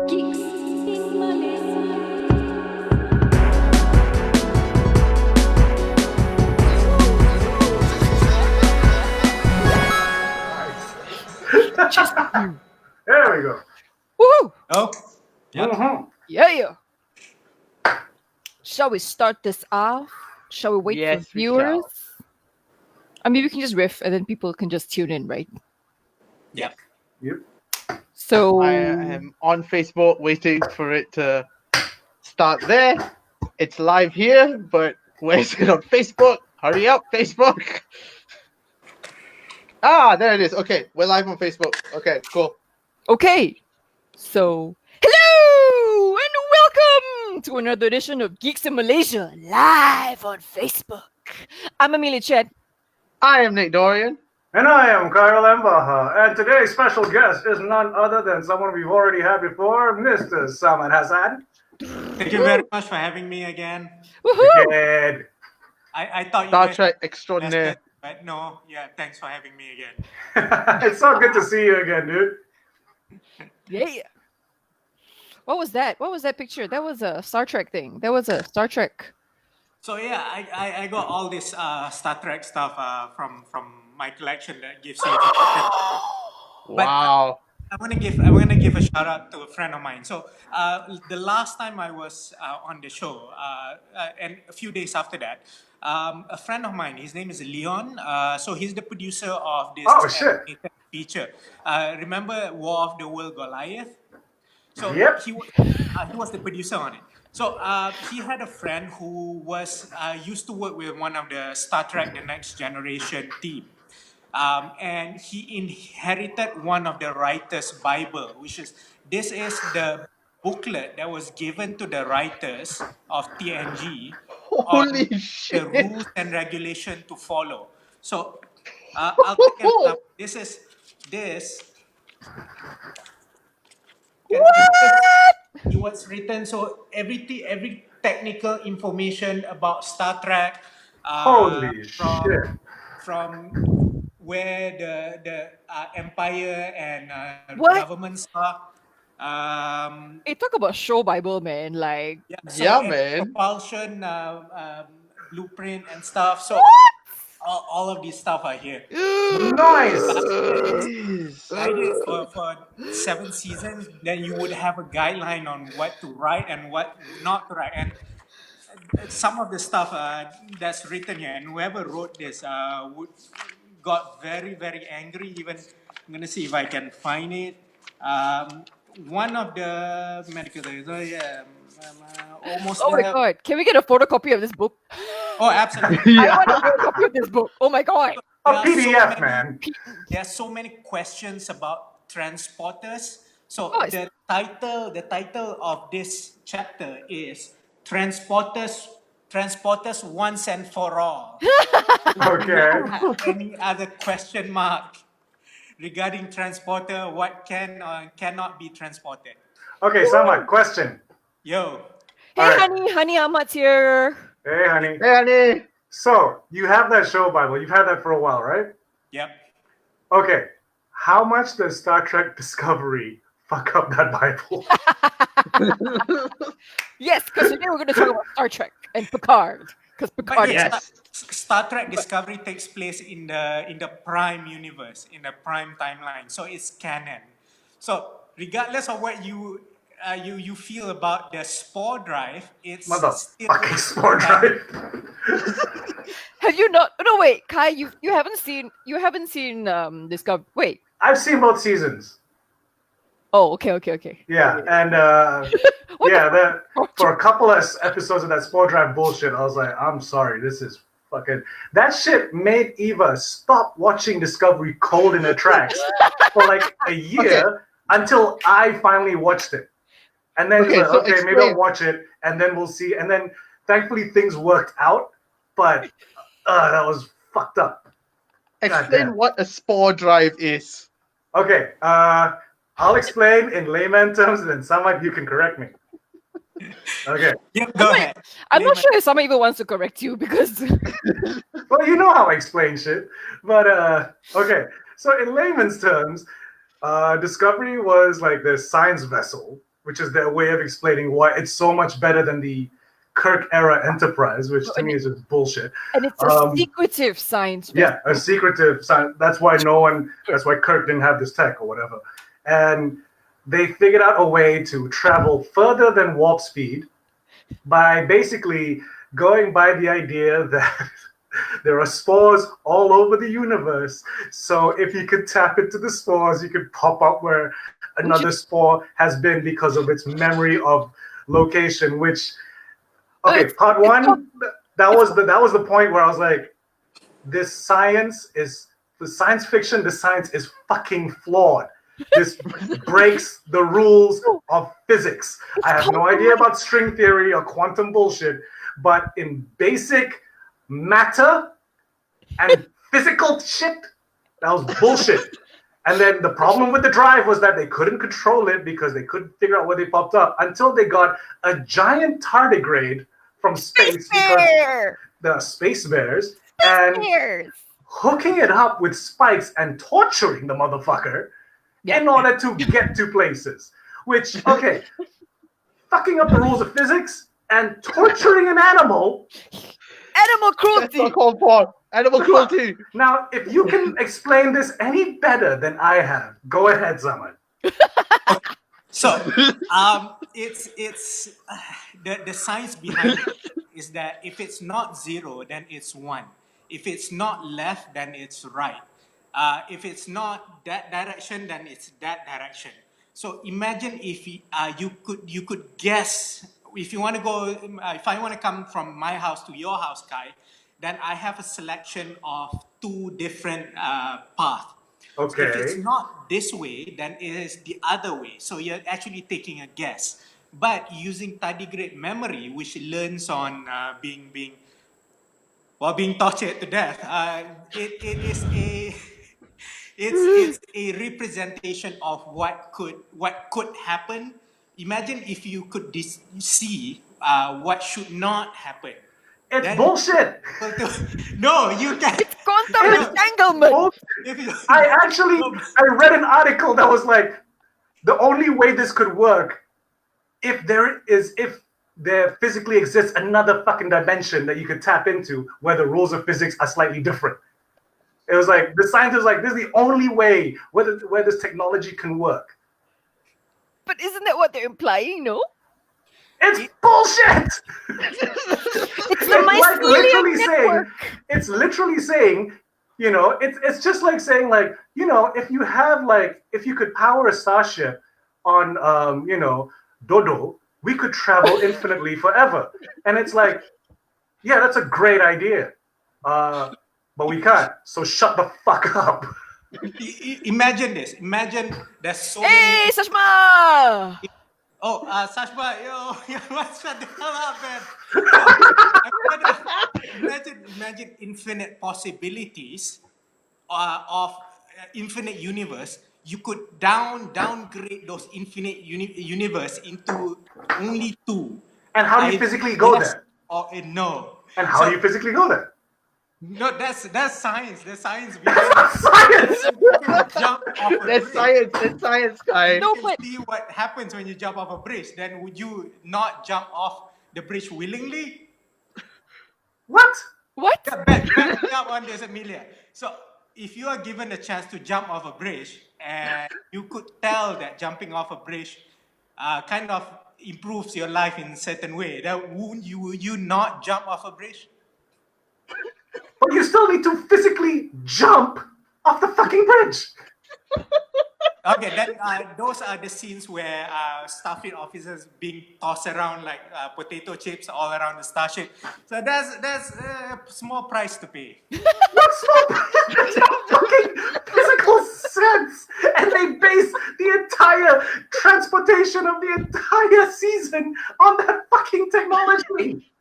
Geeks in Malaysia. Just you. There we go. Woohoo! Oh, yep. Mhm. Yeah. Shall we start this off? Shall we wait for Yes, we viewers? shall. I mean, we can just riff and then people can just tune in, right? Yep. Yep. So I am on Facebook waiting for it to start there. It's live here, but where's it on Facebook? Hurry up, Facebook! Ah, there it is. Okay, we're live on Facebook. Okay, cool. okay. So hello and welcome to another edition of Geeks in Malaysia live on Facebook. I'm Amelia Chet. I am Nick Dorian. And I am Kyle Embaha, and today's special guest is none other than someone we've already had before, Mr. Samad Hassan. Thank you very much for having me again. Woohoo! And I thought you Star guys Trek were extraordinaire. invested, but no, yeah, thanks for having me again. it's so good to see you again, dude. Yeah. What was that? What was that picture? That was a Star Trek thing. That was a Star Trek. So yeah, I got all this Star Trek stuff from my collection that gives you. But Wow. I'm gonna give a shout out to a friend of mine. So the last time I was on the show, and a few days after that, a friend of mine, his name is Leon. So he's the producer of this Oh, shit. animated feature. Remember War of the World Goliath? So Yep. he was the producer on it. So he had a friend who was used to work with one of the Star Trek: The Next Generation team. And he inherited one of the writers' Bible, this is the booklet that was given to the writers of TNG Holy on shit. the rules and regulation to follow. So I'll take an example. This is what's written. So every technical information about Star Trek, Holy shit. from where the empire and What? governments are. Hey, talk about show Bible, man. Like Yeah, every man. propulsion blueprint and stuff. So all of these stuff are here. Nice. I did for 7 seasons. Then you would have a guideline on what to write and what not to write. And some of the stuff that's written here, and whoever wrote this got very, very angry. Even I'm gonna see if I can find it. One of the medical almost oh my there. god. Can we get a photocopy of this book? Oh, absolutely. I want a photocopy of this book. Oh my god. A There are PDF, man. There are so many questions about transporters. So Oh, it's- the title of this chapter is Transporters Once and for All. Okay. Any other question mark regarding transporter, what can or cannot be transported? Okay, Samad, question. Yo, Hey Alright. honey Ahmad's here. Hey, honey. Hey, honey. So, you have that show Bible. You've had that for a while, right? yep. Okay. How much does Star Trek Discovery fuck up that Bible? Yes, because today we're going to talk about Star Trek and Picard. Because But Picard yeah, Yes. Star Trek Discovery takes place in the Prime universe, in the Prime timeline. So it's canon. So regardless of what you feel about the Spore Drive, it's still Motherfucking Spore Drive. Have you not? No, wait, Kai, you haven't seen Discovery. Wait. I've seen both seasons. Oh, okay. Yeah, and What yeah, the for a couple of episodes of that Spore Drive bullshit, I was like, I'm sorry, this is fucking. That shit made Eva stop watching Discovery cold in her tracks for like a year until I finally watched it. And then Okay, it's like, so okay, maybe explain. I'll watch it, and then we'll see. And then thankfully things worked out, but that was fucked up. Explain Goddamn. what a spore drive is. Okay, I'll explain in layman terms, and then Samad, you can correct me. Okay. Yep, go ahead. I'm not Layman. sure if someone even wants to correct you because Well, you know how I explain shit. But okay. So in layman's terms, Discovery was like this science vessel, which is their way of explaining why it's so much better than the Kirk era Enterprise, which to me is just bullshit. and it's a secretive science. Yeah, a secretive science. That's why that's why Kirk didn't have this tech or whatever. And they figured out a way to travel further than warp speed by basically going by the idea that there are spores all over the universe. So if you could tap into the spores, you could pop up where another spore has been because of its memory of location. Which, okay, part one, that was the point where I was like, this science is the science fiction. The science is fucking flawed. This breaks the rules of physics. I have no idea about string theory or quantum bullshit, but in basic matter and physical shit, that was bullshit. And then the problem with the drive was that they couldn't control it because they couldn't figure out where they popped up until they got a giant tardigrade from space because the space bears and hooking it up with spikes and torturing the motherfucker in order to get to places. Which, okay, fucking up the rules of physics and torturing an animal. Animal That's cruelty. not called for. Animal cruelty. Now, if you can explain this any better than I have, go ahead, Samad. So, it's the science behind it is that if it's not zero, then it's one. If it's not left, then it's right. If it's not that direction, then it's that direction. So imagine if you could guess if you want to go. If I want to come from my house to your house, Kai, then I have a selection of two different paths. Okay. If it's not this way, then it is the other way. So you're actually taking a guess. But using tardigrade memory, which learns on being tortured to death, it is a it's a representation of what could happen. Imagine if you could see what should not happen. It's Then bullshit. no, you can't. Quantum entanglement. I read an article that was like, the only way this could work if there physically exists another fucking dimension that you could tap into where the rules of physics are slightly different. It was like the scientists was like, this is the only way where this technology can work. But isn't that what they're implying? No. It's bullshit. It's the mycelium network. It's literally saying, you know, it's just like saying, like, you know, if you could power a starship on you know, Dodo, we could travel infinitely forever. And it's like, yeah, that's a great idea. But we can't. So shut the fuck up. Imagine this. Imagine there's so Hey, many. Sashma! Oh, Sashma, yo, what's shut the hell up, man? Imagine infinite possibilities of infinite universe. You could downgrade those infinite universe into only two. And how do you physically go there? Or no. And how do you physically go there? No, that's science. That's science. Science! Jump off a That's bridge. science. That's science, guy. No, You but can see what happens when you jump off a bridge. Then would you not jump off the bridge willingly? What? what? Back up on this, Amelia. So if you are given a chance to jump off a bridge and you could tell that jumping off a bridge kind of improves your life in a certain way, then would you not jump off a bridge? But you still need to physically jump off the fucking bridge. Okay, then those are the scenes where starfleet officers being tossed around like potato chips all around the starship. So that's a small price to pay. What's that fucking physical sense? And they base the entire transportation of the entire season on that fucking technology.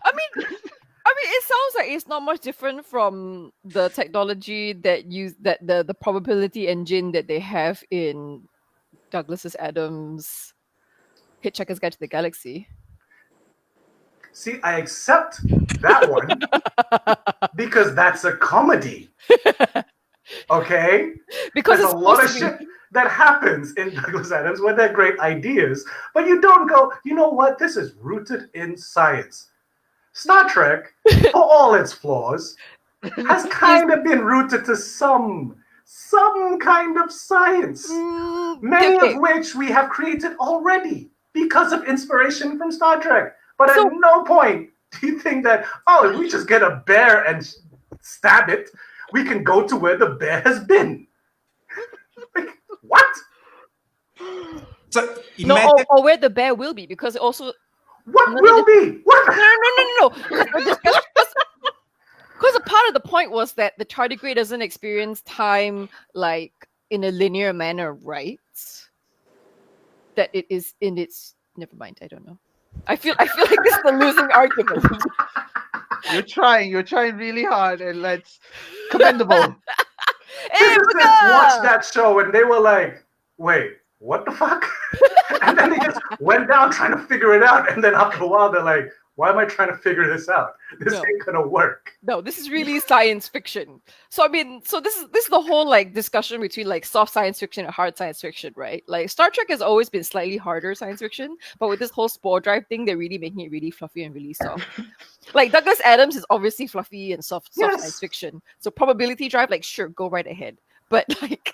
I mean, it sounds like it's not much different from the technology that the probability engine that they have in Douglas's Adams Hitchhiker's Guide to the Galaxy. See, I accept that one because that's a comedy. Okay? Because There's it's a lot of supposed to be. shit that happens in Douglas Adams when they're great ideas, but you don't go, you know what? This is rooted in science. Star Trek, for all its flaws, has kind of been rooted to some kind of science, many Okay. of which we have created already because of inspiration from Star Trek. But So- at no point do you think that, oh, if we just get a bear and stab it, we can go to where the bear has been. Like, what? So No, imagine or where the bear will be, because also What Another will be? What? no. Because a part of the point was that the tardigrade doesn't experience time like in a linear manner, right? That it is in its. Never mind. I don't know. I feel like this is the losing argument. You're trying really hard, and that's commendable. Hey, Physicists Buka! watched that show and they were like, wait, what the fuck? And then they just went down trying to figure it out. And then after a while, they're like, why am I trying to figure this out? This No. ain't gonna work. No, this is really science fiction. So I mean, so this is the whole like discussion between like soft science fiction and hard science fiction, right? Like Star Trek has always been slightly harder science fiction, but with this whole spore drive thing, they're really making it really fluffy and really soft. Like Douglas Adams is obviously fluffy and soft Yes. science fiction. So probability drive, like sure, go right ahead. But like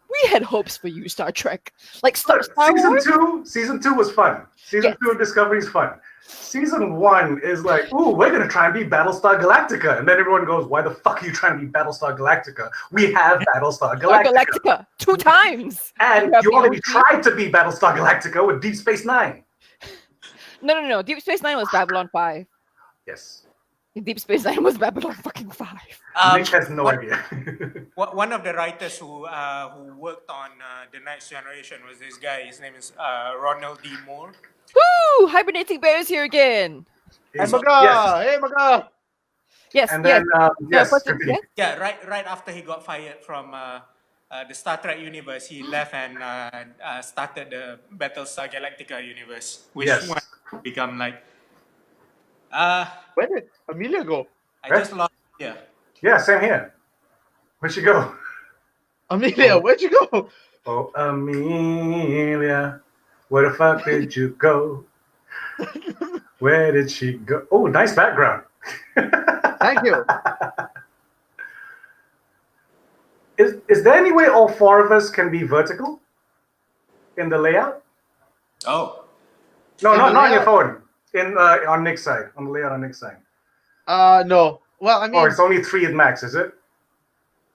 we had hopes for you, Star Trek. Like Star Wars. Season two was fun. Season Yes. 2 of Discovery is fun. Season 1 is like, ooh, we're gonna try and be Battlestar Galactica. And then everyone goes, why the fuck are you trying to be Battlestar Galactica? We have Battlestar Galactica. Galactica 2 times. And have you the already OG. tried to be Battlestar Galactica with Deep Space Nine. No. Deep Space Nine was Babylon 5. Yes. Deep Space Nine was Babylon fucking 5. Nick has no idea. one of the writers who worked on The Next Generation was this guy. His name is Ronald D. Moore. Woo! Hibernating bear is here again. Hey, Maga! Yes. Hey, Maga! Yes, And yes. then, yes, Person- continue. yes? Yeah, right after he got fired from the Star Trek universe, he left and started the Battlestar Galactica universe, which Yes. went to become like. Where did Amelia go? I Eh? just lost. Yeah. Yeah, same here. Where'd she go? Amelia, Oh. where'd you go? Oh, Amelia, where the fuck did you go? Where did she go? Oh, nice background. Thank you. Is there any way all 4 of us can be vertical in the layout? Oh. No, In not the on your layout? phone. On Nick's side, on the layout on Nick's side. No. Well, I mean, Or it's only 3 at max, is it?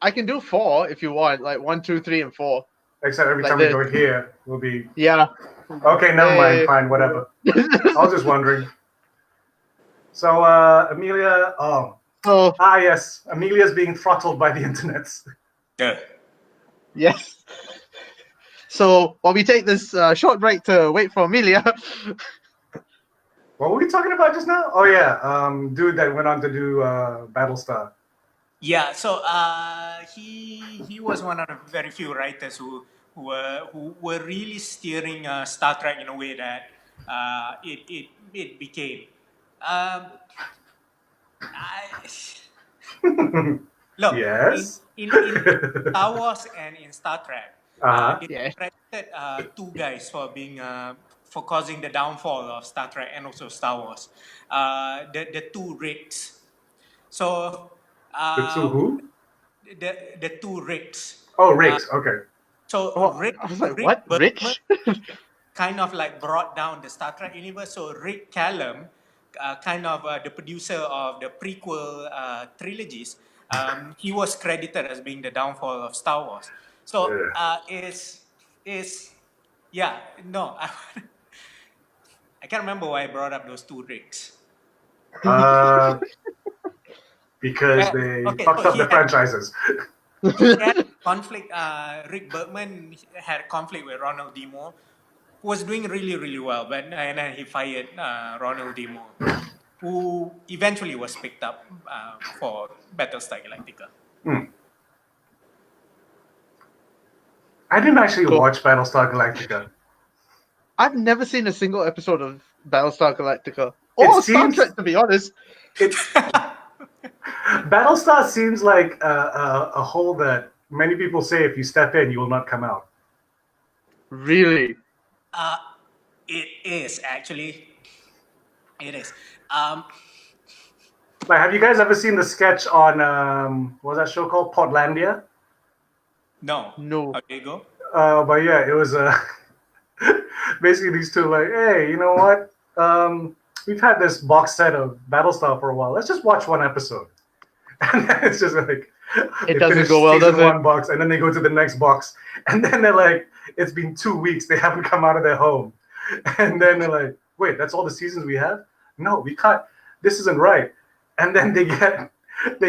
I can do 4 if you want, like 1, 2, 3, and 4. Except every Like time we this. go here, we'll be Yeah. okay. Never mind. Eh. Fine, whatever. I was just wondering. So, Amelia. Oh, Oh, yes. Amelia's being throttled by the internet. Yeah. yes. So while we take this short break to wait for Amelia, What were we talking about just now? Oh yeah, dude that went on to do Battlestar. Yeah, so he was one of the very few writers who were really steering Star Trek in a way that it became. Look, Yes. in Star Wars and in Star Trek, they Yes. credited 2 guys for being for causing the downfall of Star Trek and also Star Wars. The 2 Ricks. So The 2 who? the 2 Ricks. Oh, Riggs. Okay. So Oh, Rick, I was like, Rick what? Bergman Rich? kind of like brought down the Star Trek universe. So Rick Callum, kind of the producer of the prequel trilogies, he was credited as being the downfall of Star Wars. So yeah, no, I can't remember why I brought up those 2 Ricks. Because Yeah, they okay, fucked so up he the had- franchises. He had conflict. Rick Bergman had conflict with Ronald D. Moore, who was doing really, really well, but and then he fired Ronald D. Moore, who eventually was picked up for Battlestar Galactica. I didn't actually Cool. watch Battlestar Galactica. I've never seen a single episode of Battlestar Galactica It or Star seems- Trek, to be honest. It's Battlestar seems like a hole that many people say if you step in, you will not come out. Really? It is actually. It is. Like, have you guys ever seen the sketch on what was that show called? Portlandia? No. No. Okay, go. But yeah, it was basically these two like, hey, you know what? We've had this box set of Battlestar for a while. Let's just watch one episode. And then it's just like It they doesn't finish go well, season does it? one box, and then they go to the next box, and then they're like, it's been 2 weeks, they haven't come out of their home, and then they're like, wait, that's all the seasons we have? No, we can't. This isn't right. And then they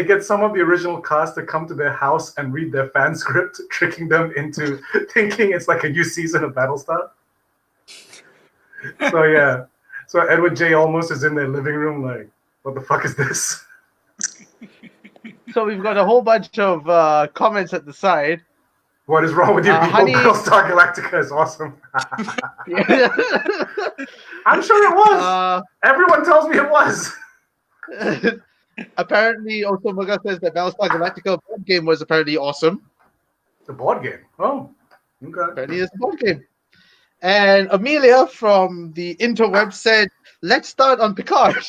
get some of the original cast to come to their house and read their fan script, tricking them into thinking it's like a new season of Battlestar. So yeah, so Edward J. Olmos is in their living room like, what the fuck is this? So we've got a whole bunch of comments at the side. What is wrong with you people? Honey- Battlestar Galactica is awesome. Yeah. I'm sure it was. Everyone tells me it was. Apparently, also Muga says that Battlestar Galactica board game was apparently awesome. The board game. Oh, okay. Apparently, it's a board game. And Amelia from the interweb said, "Let's start on Picard,"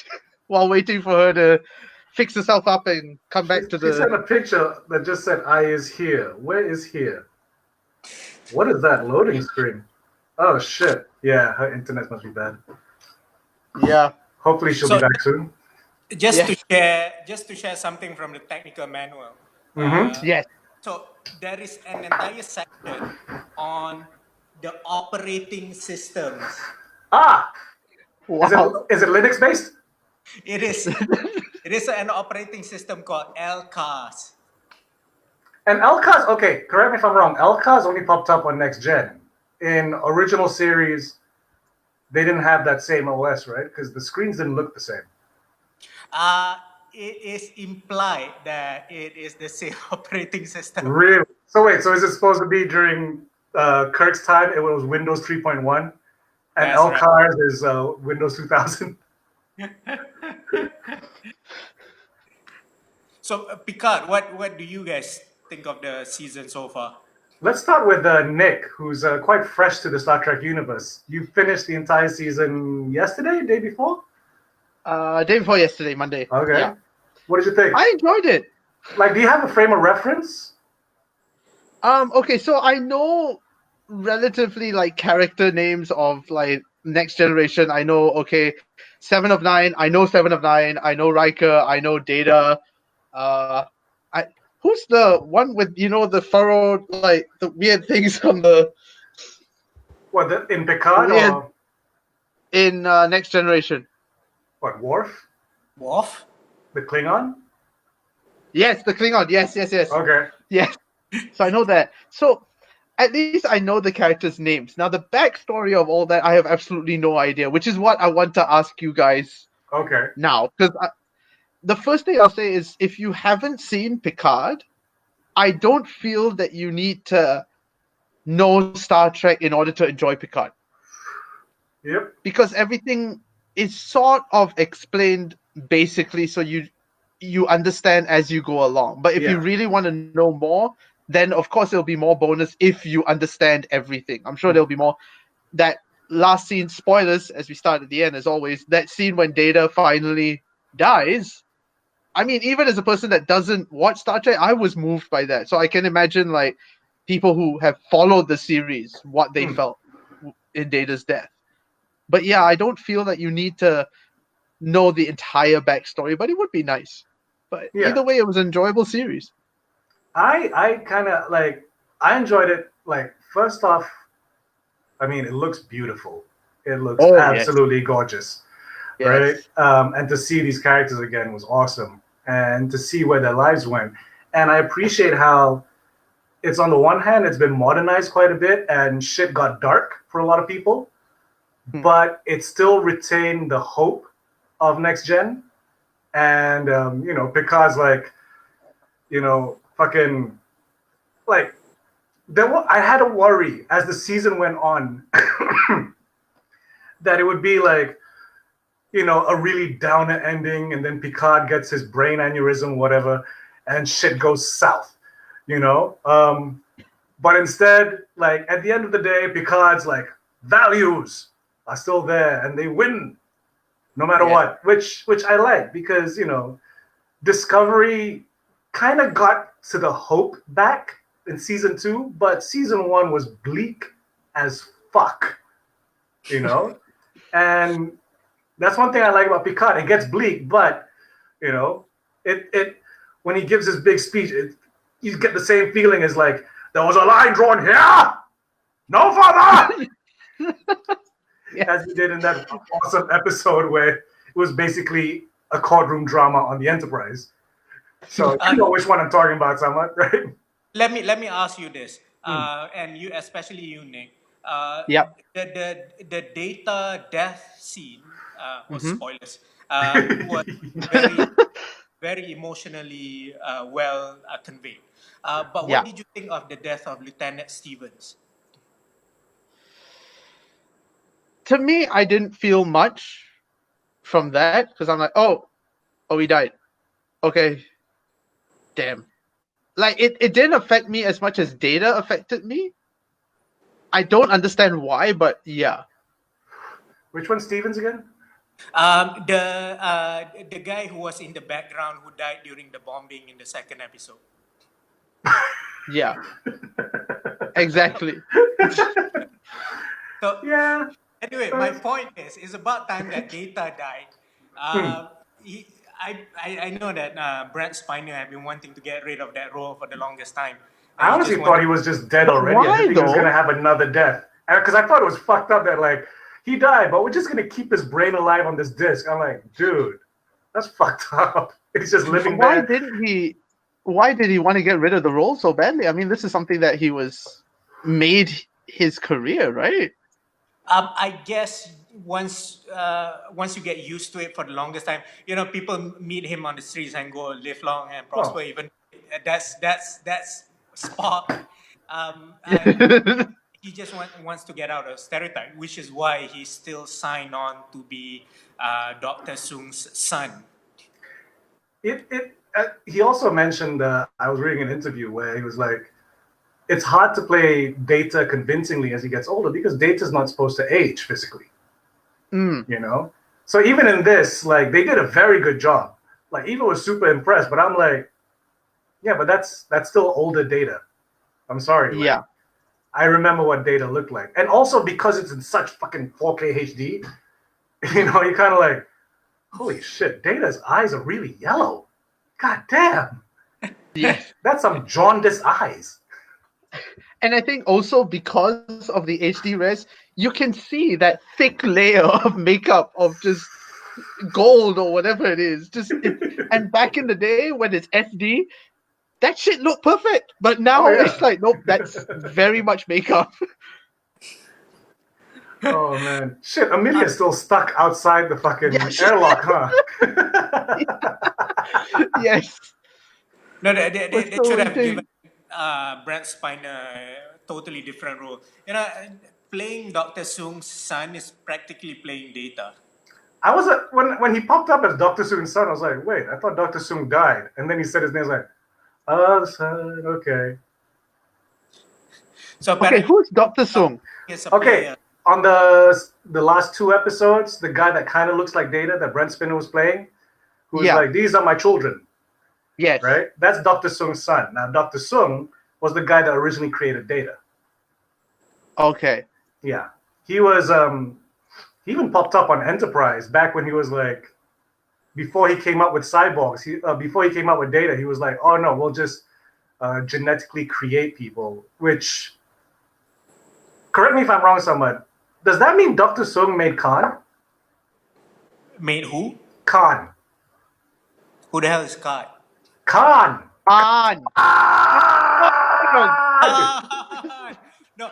while waiting for her to fix herself up and come back to She sent the. a picture that just said, I is here. Where is here? What is that loading screen? Oh, shit. Yeah, her internet must be bad. Yeah. Hopefully she'll So- be back soon. Just to share something from the technical manual. Mhm. Yes. So there is an entire section on the operating systems. Ah! Wow. Is it Linux based? It is. It is an operating system called LCAS. And LCAS, okay, correct me if I'm wrong. LCAS only popped up on Next Gen. In original series, they didn't have that same OS, right? Because the screens didn't look the same. It is implied that it is the same operating system. Really? So wait, so is it supposed to be during Kirk's time? It was Windows 3.1, and That's LCAS is Windows 2000. So Picard, what do you guys think of the season so far? Let's start with Nick, who's quite fresh to the Star Trek universe. You finished the entire season yesterday, day before? Day before yesterday, Monday. Okay. Yeah. What did you think? I enjoyed it. Like, do you have a frame of reference? Okay, so I know relatively like character names of like Next Generation. I know, okay, 7 of 9. I know 7 of 9. I know Riker. I know Data. Who's the one with the furrowed like the weird things on the What, in Picard Yeah. or in Next Generation? what, Worf? Worf? The Klingon? Yes, the Klingon. Yes. Okay. Yes. So I know that. So at least I know the characters' names. Now the backstory of all that I have absolutely no idea, which is what I want to ask you guys Okay. now. Because the first thing I'll say is if you haven't seen Picard, I don't feel that you need to know Star Trek in order to enjoy Picard. Yep. Because everything is sort of explained basically so you understand as you go along. But if you Yeah. really want to know more, then of course it'll be more bonus if you understand everything. I'm sure there'll be more. That last scene, spoilers as we start at the end as always, that scene when Data finally dies. I mean, even as a person that doesn't watch Star Trek, I was moved by that. So I can imagine like people who have followed the series, what they felt in Data's death. But yeah, I don't feel that you need to know the entire backstory, but it would be nice. But Yeah. either way, it was an enjoyable series. I kind of like, I enjoyed it. Like, first off, I mean, it looks beautiful. It looks Oh, yes. absolutely gorgeous. Yes. Right? And to see these characters again was awesome. And to see where their lives went. And I appreciate how it's, on the one hand, it's been modernized quite a bit and shit got dark for a lot of people, but it still retained the hope of Next Gen. And, Picard's like, fucking, like, I had a worry as the season went on that it would be like, a really downer ending, and then Picard gets his brain aneurysm, whatever, and shit goes south, you know? But instead, like, at the end of the day, Picard's like, values are still there, and they win no matter what, which I like, because, Discovery kind of got to the hope back in season 2, but season 1 was bleak as fuck, and that's one thing I like about Picard. It gets bleak, but it when he gives his big speech, you get the same feeling as like, there was a line drawn here, no further, as he did in that awesome episode where it was basically a courtroom drama on the Enterprise. So you know which one I'm talking about, Samad, right? Let me ask you this, and you, especially you, Nick. Yep. The data death scene, or spoilers, was very emotionally well conveyed. But what did you think of the death of Lieutenant Stevens? To me, I didn't feel much from that because I'm like, oh, he died. Okay, damn. Like it didn't affect me as much as Data affected me. I don't understand why, but yeah. Which one, Stevens again? The guy who was in the background who died during the bombing in the second episode. Yeah. Exactly. So Yeah. anyway, my point is, it's about time that Data died. I know that Brent Spiner had been wanting to get rid of that role for the longest time. I honestly thought he was just dead already. Why, I didn't think he was though? going to have another death. Because I thought it was fucked up that, like, he died, but we're just going to keep his brain alive on this disc. I'm like, dude, that's fucked up. He's just living Why there. Why did he want to get rid of the role so badly? I mean, this is something that he was made his career, right? I guess once you get used to it for the longest time, people meet him on the streets and go live long and prosper. Even that's Spock. He just wants to get out of stereotype, which is why he still signed on to be Dr. Soong's son. He also mentioned, I was reading an interview where he was like, it's hard to play Data convincingly as he gets older because Data's not supposed to age physically. So even in this, like, they did a very good job. Like, Eva was super impressed, but I'm like, yeah, but that's still older Data. I'm sorry. Yeah. I remember what Data looked like. And also because it's in such fucking 4K HD, you're kind of like, holy shit, Data's eyes are really yellow. God damn. Yeah. That's some jaundiced eyes. And I think also because of the HD res, you can see that thick layer of makeup of just gold or whatever it is. And back in the day when it's SD, that shit looked perfect. But now it's like, nope, that's very much makeup. Oh man, shit! Amelia's still stuck outside the fucking airlock, huh? Yes. No, they should have given Brent Spiner a totally different role. Playing Dr. Soong's son is practically playing Data. I was when he popped up as Dr. Soong's son, I was like, wait, I thought Dr. Soong died, and then he said his name. I was like, oh, son, okay. So okay, who's Dr. Soong? Okay, on the last 2 episodes, the guy that kind of looks like Data that Brent Spiner was playing, who was like, these are my children. Yes. Right? That's Dr. Soong's son. Now, Dr. Soong was the guy that originally created Data. Okay. Yeah. He was, he even popped up on Enterprise back when he was like, before he came up with cyborgs, before he came up with Data, he was like, oh no, we'll just genetically create people, which, correct me if I'm wrong, someone, does that mean Dr. Soong made Khan? Made who? Khan. Who the hell is Khan? Khan. No,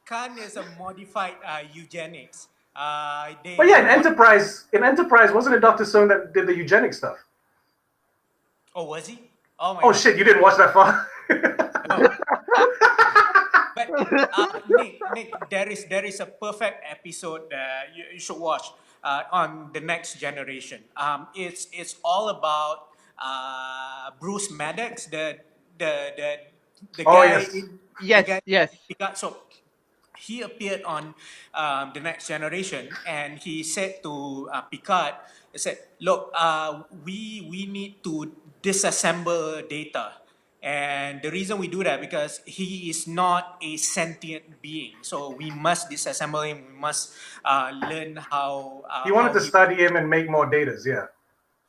Khan is a modified eugenics. But yeah, in Enterprise, wasn't it Dr. Soong that did the eugenics stuff? Oh, was he? Oh my Oh God. shit, you didn't watch that far? But Nick, there is a perfect episode that you should watch on the Next Generation. It's all about Bruce Maddox, the the Oh guy, yes. the Yes, guy. yes. So he appeared on the Next Generation, and he said to Picard, he said, "Look, we need to disassemble data, and the reason we do that because he is not a sentient being, so we must disassemble him. We must learn He wanted how to he." study him and make more datas. Yeah.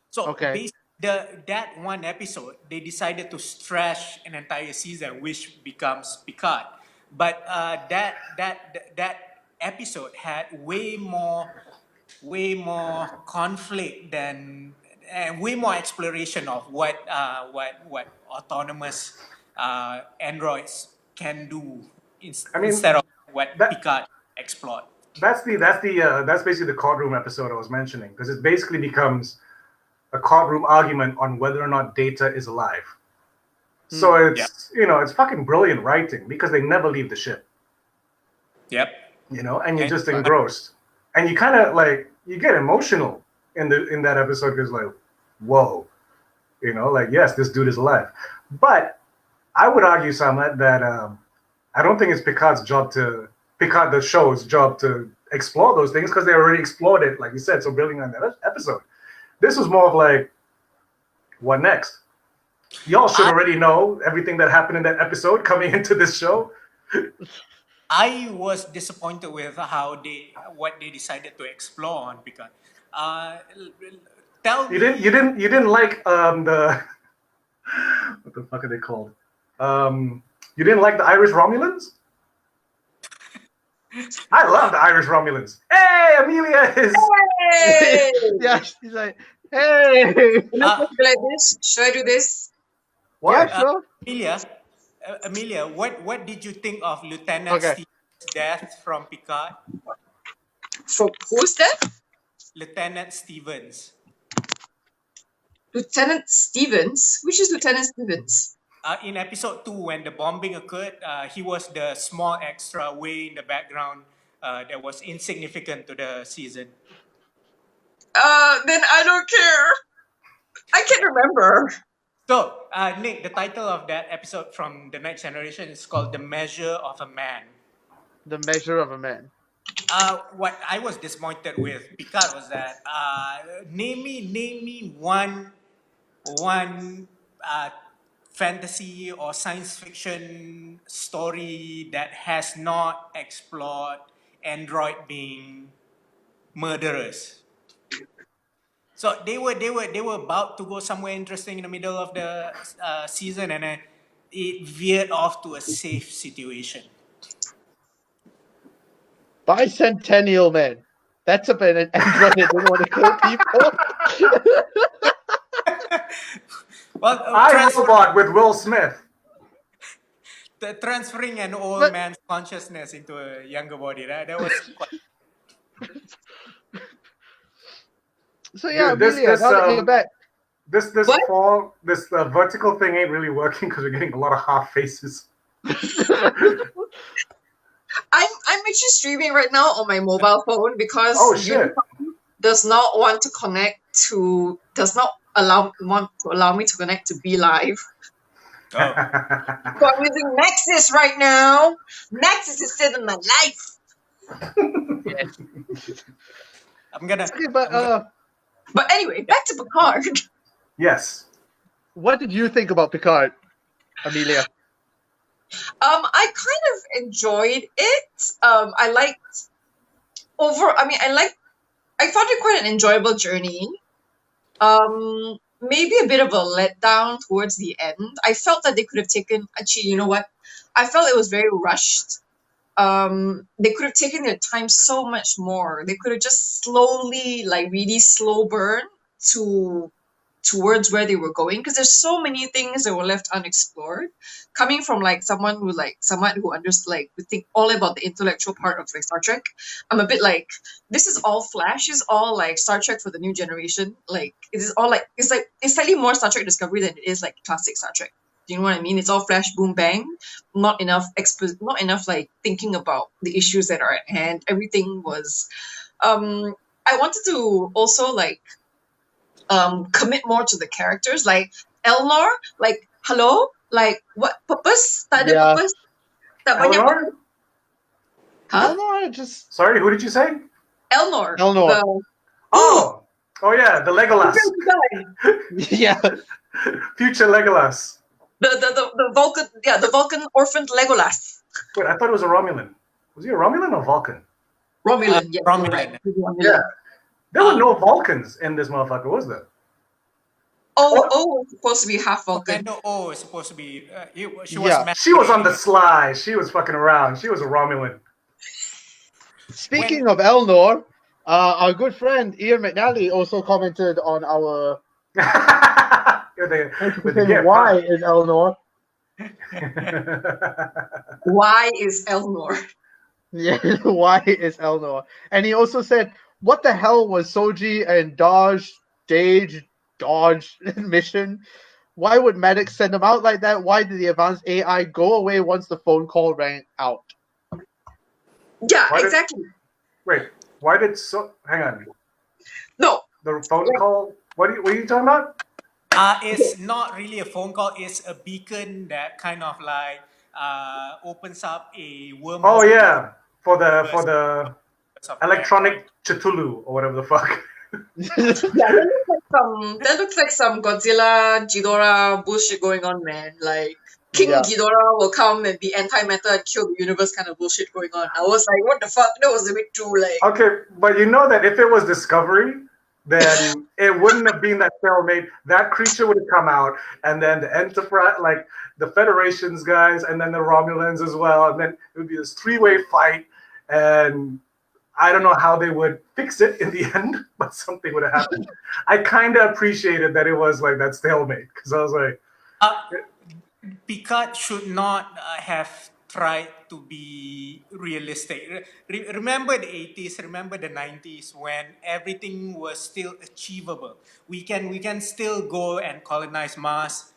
So Okay. that one episode, they decided to stretch an entire season, which becomes Picard. But that episode had way more conflict than and way more exploration of what autonomous androids can do I mean, instead of what that Picard explored. that's basically the courtroom episode I was mentioning because it basically becomes a courtroom argument on whether or not Data is alive. So it's it's fucking brilliant writing because they never leave the ship, Yep. and you're And just engrossed, and you kind of like you get emotional in that episode because like, whoa, like yes, this dude is alive, but I would argue, Samad, that I don't think it's Picard the show's job to explore those things because they already explored it, like you said, so brilliantly on that episode. This was more of like, what next? Y'all should already know everything that happened in that episode coming into this show. I was disappointed with what they decided to explore on Picard. Tell You me, didn't like the what the fuck are they called? You didn't like the Irish Romulans? I love the Irish Romulans. Hey, Amelia is. Hey! Yeah, she's like, hey. Like this? Should I do this? What? Yeah, sure. Amelia, what did you think of Lieutenant Okay. Stevens' death from Picard? From who's that? Lieutenant Stevens. Lieutenant Stevens? Which is Lieutenant Stevens? In episode 2, when the bombing occurred, he was the small extra way in the background that was insignificant to the season. Then I don't care. I can't remember. So, Nick, the title of that episode from The Next Generation is called The Measure of a Man. The Measure of a Man. What I was disappointed with Picard was that name me one fantasy or science fiction story that has not explored android being murderers. So they were about to go somewhere interesting in the middle of the season, and then it veered off to a safe situation. Bicentennial Man. That's a bit an android that didn't want to kill people. Well, I Robot with Will Smith. transferring an old But- man's consciousness into a younger body. That was quite. So yeah, Dude, this- Amelia, this, now that you're back. This What? vertical thing ain't really working because we're getting a lot of half faces. I'm actually streaming right now on my mobile phone because Oh shit! does not want to allow me to connect to Be Live. Oh. So I'm using Nexus right now. Nexus is saving my life. I'm gonna. Okay, but But anyway, back to Picard. Yes. what did you think about Picard, Amelia? I kind of enjoyed it. I thought it quite an enjoyable journey. Maybe a bit of a letdown towards the end. I felt that they could have taken, actually, you know what? I felt it was very rushed. They could have taken their time so much more. They could have just slowly, like really slow burn towards where they were going, because there's so many things that were left unexplored. Coming from like someone who understood, like, would think all about the intellectual part of like Star Trek, I'm a bit like, this is all Flash, is all like Star Trek for the new generation. Like it is all like it's slightly more Star Trek Discovery than it is like classic Star Trek. Do you know what I mean? It's all flash, boom, bang. Not enough not enough like thinking about the issues that are at hand. Everything was. I wanted to also like commit more to the characters. Like Elnor, like hello, like what purpose? Tak ada Yeah. purpose. Tak banyak Eleanor? purpose. Huh? Elnor just Sorry, who did you say? Elnor. Elnor. Oh yeah, the Legolas, yeah. future Legolas. The Vulcan, yeah, the Vulcan orphaned Legolas. Wait, I thought it was a Romulan. Was he a Romulan or Vulcan? Romulan, yeah. Romulan. Right. Romulan. Yeah. There were no Vulcans in this motherfucker, was there? Oh, was supposed to be half Vulcan. Commander O is supposed to be. She Yeah. was. She was on the sly. She was fucking around. She was a Romulan. Speaking of Elnor, our good friend Ian McNally also commented on our why is Elnor. Why is Elnor? Yeah, why is Elnor? And he also said, what the hell was Soji and Dodge mission? Why would Maddox send them out like that? Why did the advanced AI go away once the phone call rang out? Yeah, Why did- exactly. Wait, why did hang on. No, The phone call? What are you talking about? It's not really a phone call. It's a beacon that kind of like opens up a wormhole. Oh yeah, for the of electronic Cthulhu or whatever the fuck. yeah, that looks like some Godzilla Ghidorah bullshit going on, man. Like King Yeah. Ghidorah will come and be antimatter and kill the universe kind of bullshit going on. I was like, what the fuck? That was a bit too like. Okay, but you know that if it was Discovery, then it wouldn't have been that stalemate. That creature would have come out, and then the Enterprise, like the Federation's guys, and then the Romulans as well, and then it would be this three-way fight, and I don't know how they would fix it in the end, but something would have happened. I kind of appreciated that it was like that stalemate, because I was like, Picard should not have tried to be realistic. Remember the 80s, remember the 90s when everything was still achievable. We can still go and colonize Mars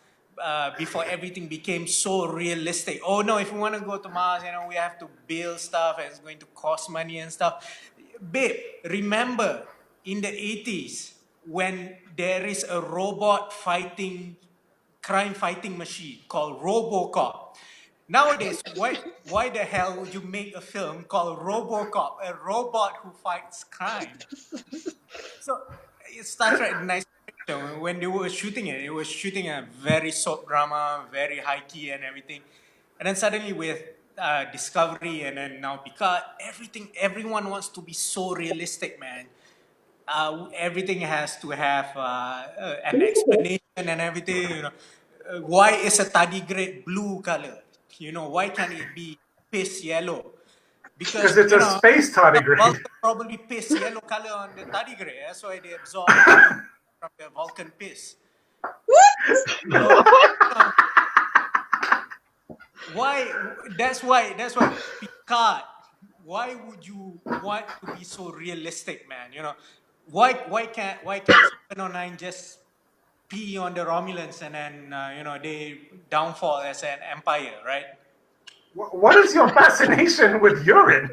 before everything became so realistic. Oh no, if we want to go to Mars, we have to build stuff and it's going to cost money and stuff. Babe, remember in the 80s when there is a robot crime fighting machine called RoboCop. Nowadays, why the hell would you make a film called RoboCop, a robot who fights crime? So, Star Trek Nice Fiction, when they were shooting it was shooting a very soap drama, very high key and everything. And then suddenly with Discovery and then now Picard, everyone wants to be so realistic, man. Everything has to have an explanation and everything. Why is a tardigrade blue color? Why can't it be piss yellow? because it's a space tardigrade. Vulcan probably piss yellow color on the tardigrade. That's why they absorb from the Vulcan piss. Why? That's why Picard. Why would you want to be so realistic, man? Why can't 709 just pee on the Romulans and then they downfall as an empire, right? What is your fascination with urine?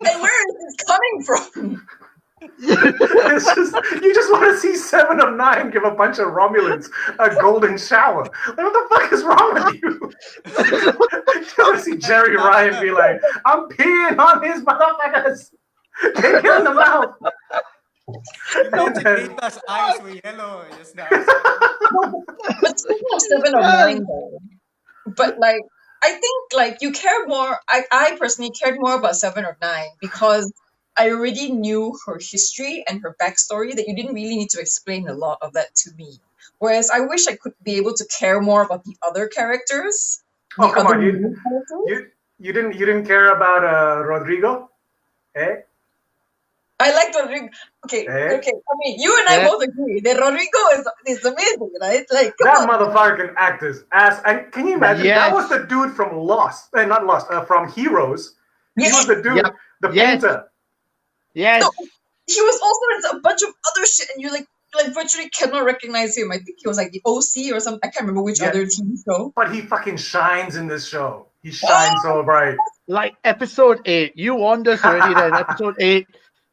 And where is this coming from? It's just, you just want to see 7 of 9 give a bunch of Romulans a golden shower. Like, what the fuck is wrong with you? You want to see Jerry Ryan be like, I'm peeing on his motherfuckers. They get in the mouth. Imagine Data's eyes were yellow just now. But speaking of 7 of 9 though, but like I think like you care more. I personally cared more about 7 of 9 because I already knew her history and her backstory that you didn't really need to explain a lot of that to me. Whereas I wish I could be able to care more about the other characters. Oh, the come other on. new characters. You didn't care about Rodrigo? Eh? I like Rodrigo. Okay. Eh? I mean, you and I both agree that Rodrigo is amazing, right? Like, come That on. motherfucker can act his ass. And can you imagine? Yes. That was the dude from Lost. Not Lost. From Heroes. He Yes. was the dude, Yep. the Yes. painter. Yes. No, he was also in a bunch of other shit, and you're like like virtually cannot recognize him. I think he was like the OC or something. I can't remember which Yeah. other TV show. But he fucking shines in this show. He shines so bright. Like episode 8, you warned us already that in episode 8,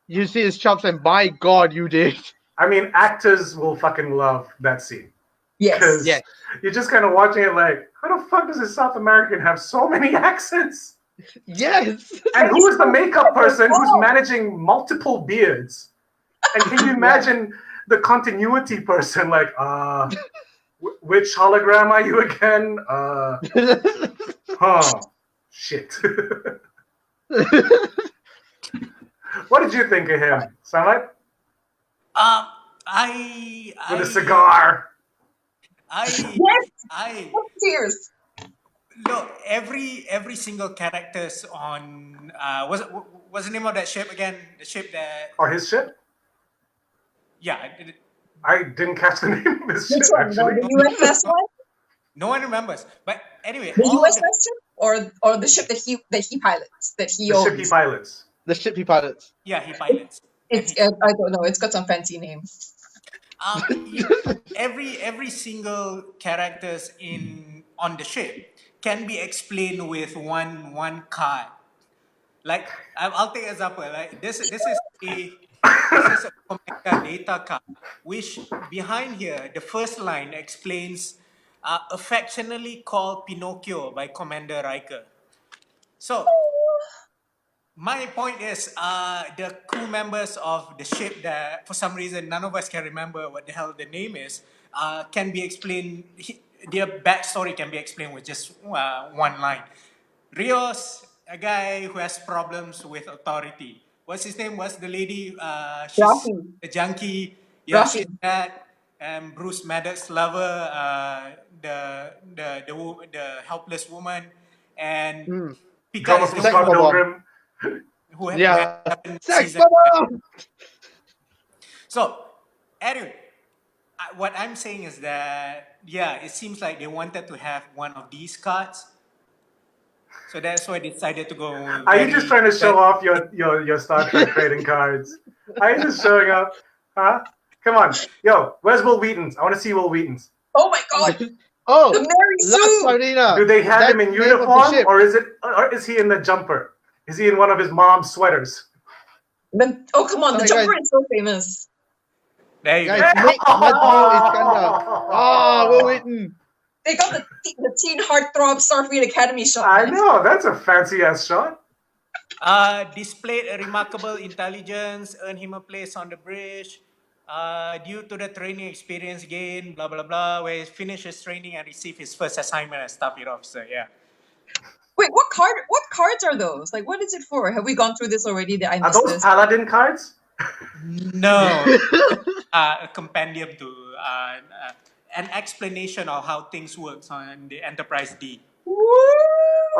you see his chops, and by God, you did. I mean, actors will fucking love that scene. Yes. Because Yes. you're just kind of watching it like, how the fuck does a South American have so many accents? Yes. And who is the makeup person who's managing multiple beards? And can you imagine the continuity person? Like, which hologram are you again? Shit. What did you think of him, Samad? With a cigar. Tears. Look, every single characters on what's the name of that ship again? The ship that Or his ship? yeah. I didn't catch the name of his ship, Which one? actually. The USS one? No one remembers. But anyway, The all of USS ship or the ship that he pilots that he The owns. ship he pilots. The ship he pilots. yeah, he pilots. It's I don't know. It's got some fancy name. Every single characters on the ship can be explained with one card. Like I'll take an example. Like this is a Commander data card, which behind here the first line explains affectionately called Pinocchio by Commander Riker. So my point is the crew members of the ship that for some reason none of us can remember what the hell the name is can be explained. Their backstory can be explained with just one line. Rios, a guy who has problems with authority. What's his name? What's the lady? She's Rafi. a junkie. Yeah, Rafi. she's that. And Bruce Maddox's lover, the helpless woman, and Picard Drama is from the Scott one Pilgrim. who Yeah. had Sex season. bomb! So, anyway, what I'm saying is that it seems like they wanted to have one of these cards, so that's why they decided to go. Are you just trying to show off your Star Trek trading cards? Are you just showing up? Huh? Come on. Yo, where's Will Wheaton's? I want to see Will Wheaton's. Oh my god! Oh, The Mary Last Sue! Marina. Do they have That's him in the name of the uniform, ship. or is he in the jumper? Is he in one of his mom's sweaters? Come on, the Hey, jumper guys. is so famous. There you Guys, go. Nick Madhu is Kanda. Ah, Will Wheaton. They got the Teen Heartthrob Starfleet Academy shot. I know, that's a fancy ass shot. Displayed a remarkable intelligence, earned him a place on the bridge. Due to the training experience gained, blah blah blah, where he finished his training and received his first assignment as staff year officer. Yeah. Wait, what cards are those? Like, what is it for? Have we gone through this already? That I Are missed those this. Paladin cards? No. A compendium to an explanation of how things work on the Enterprise D.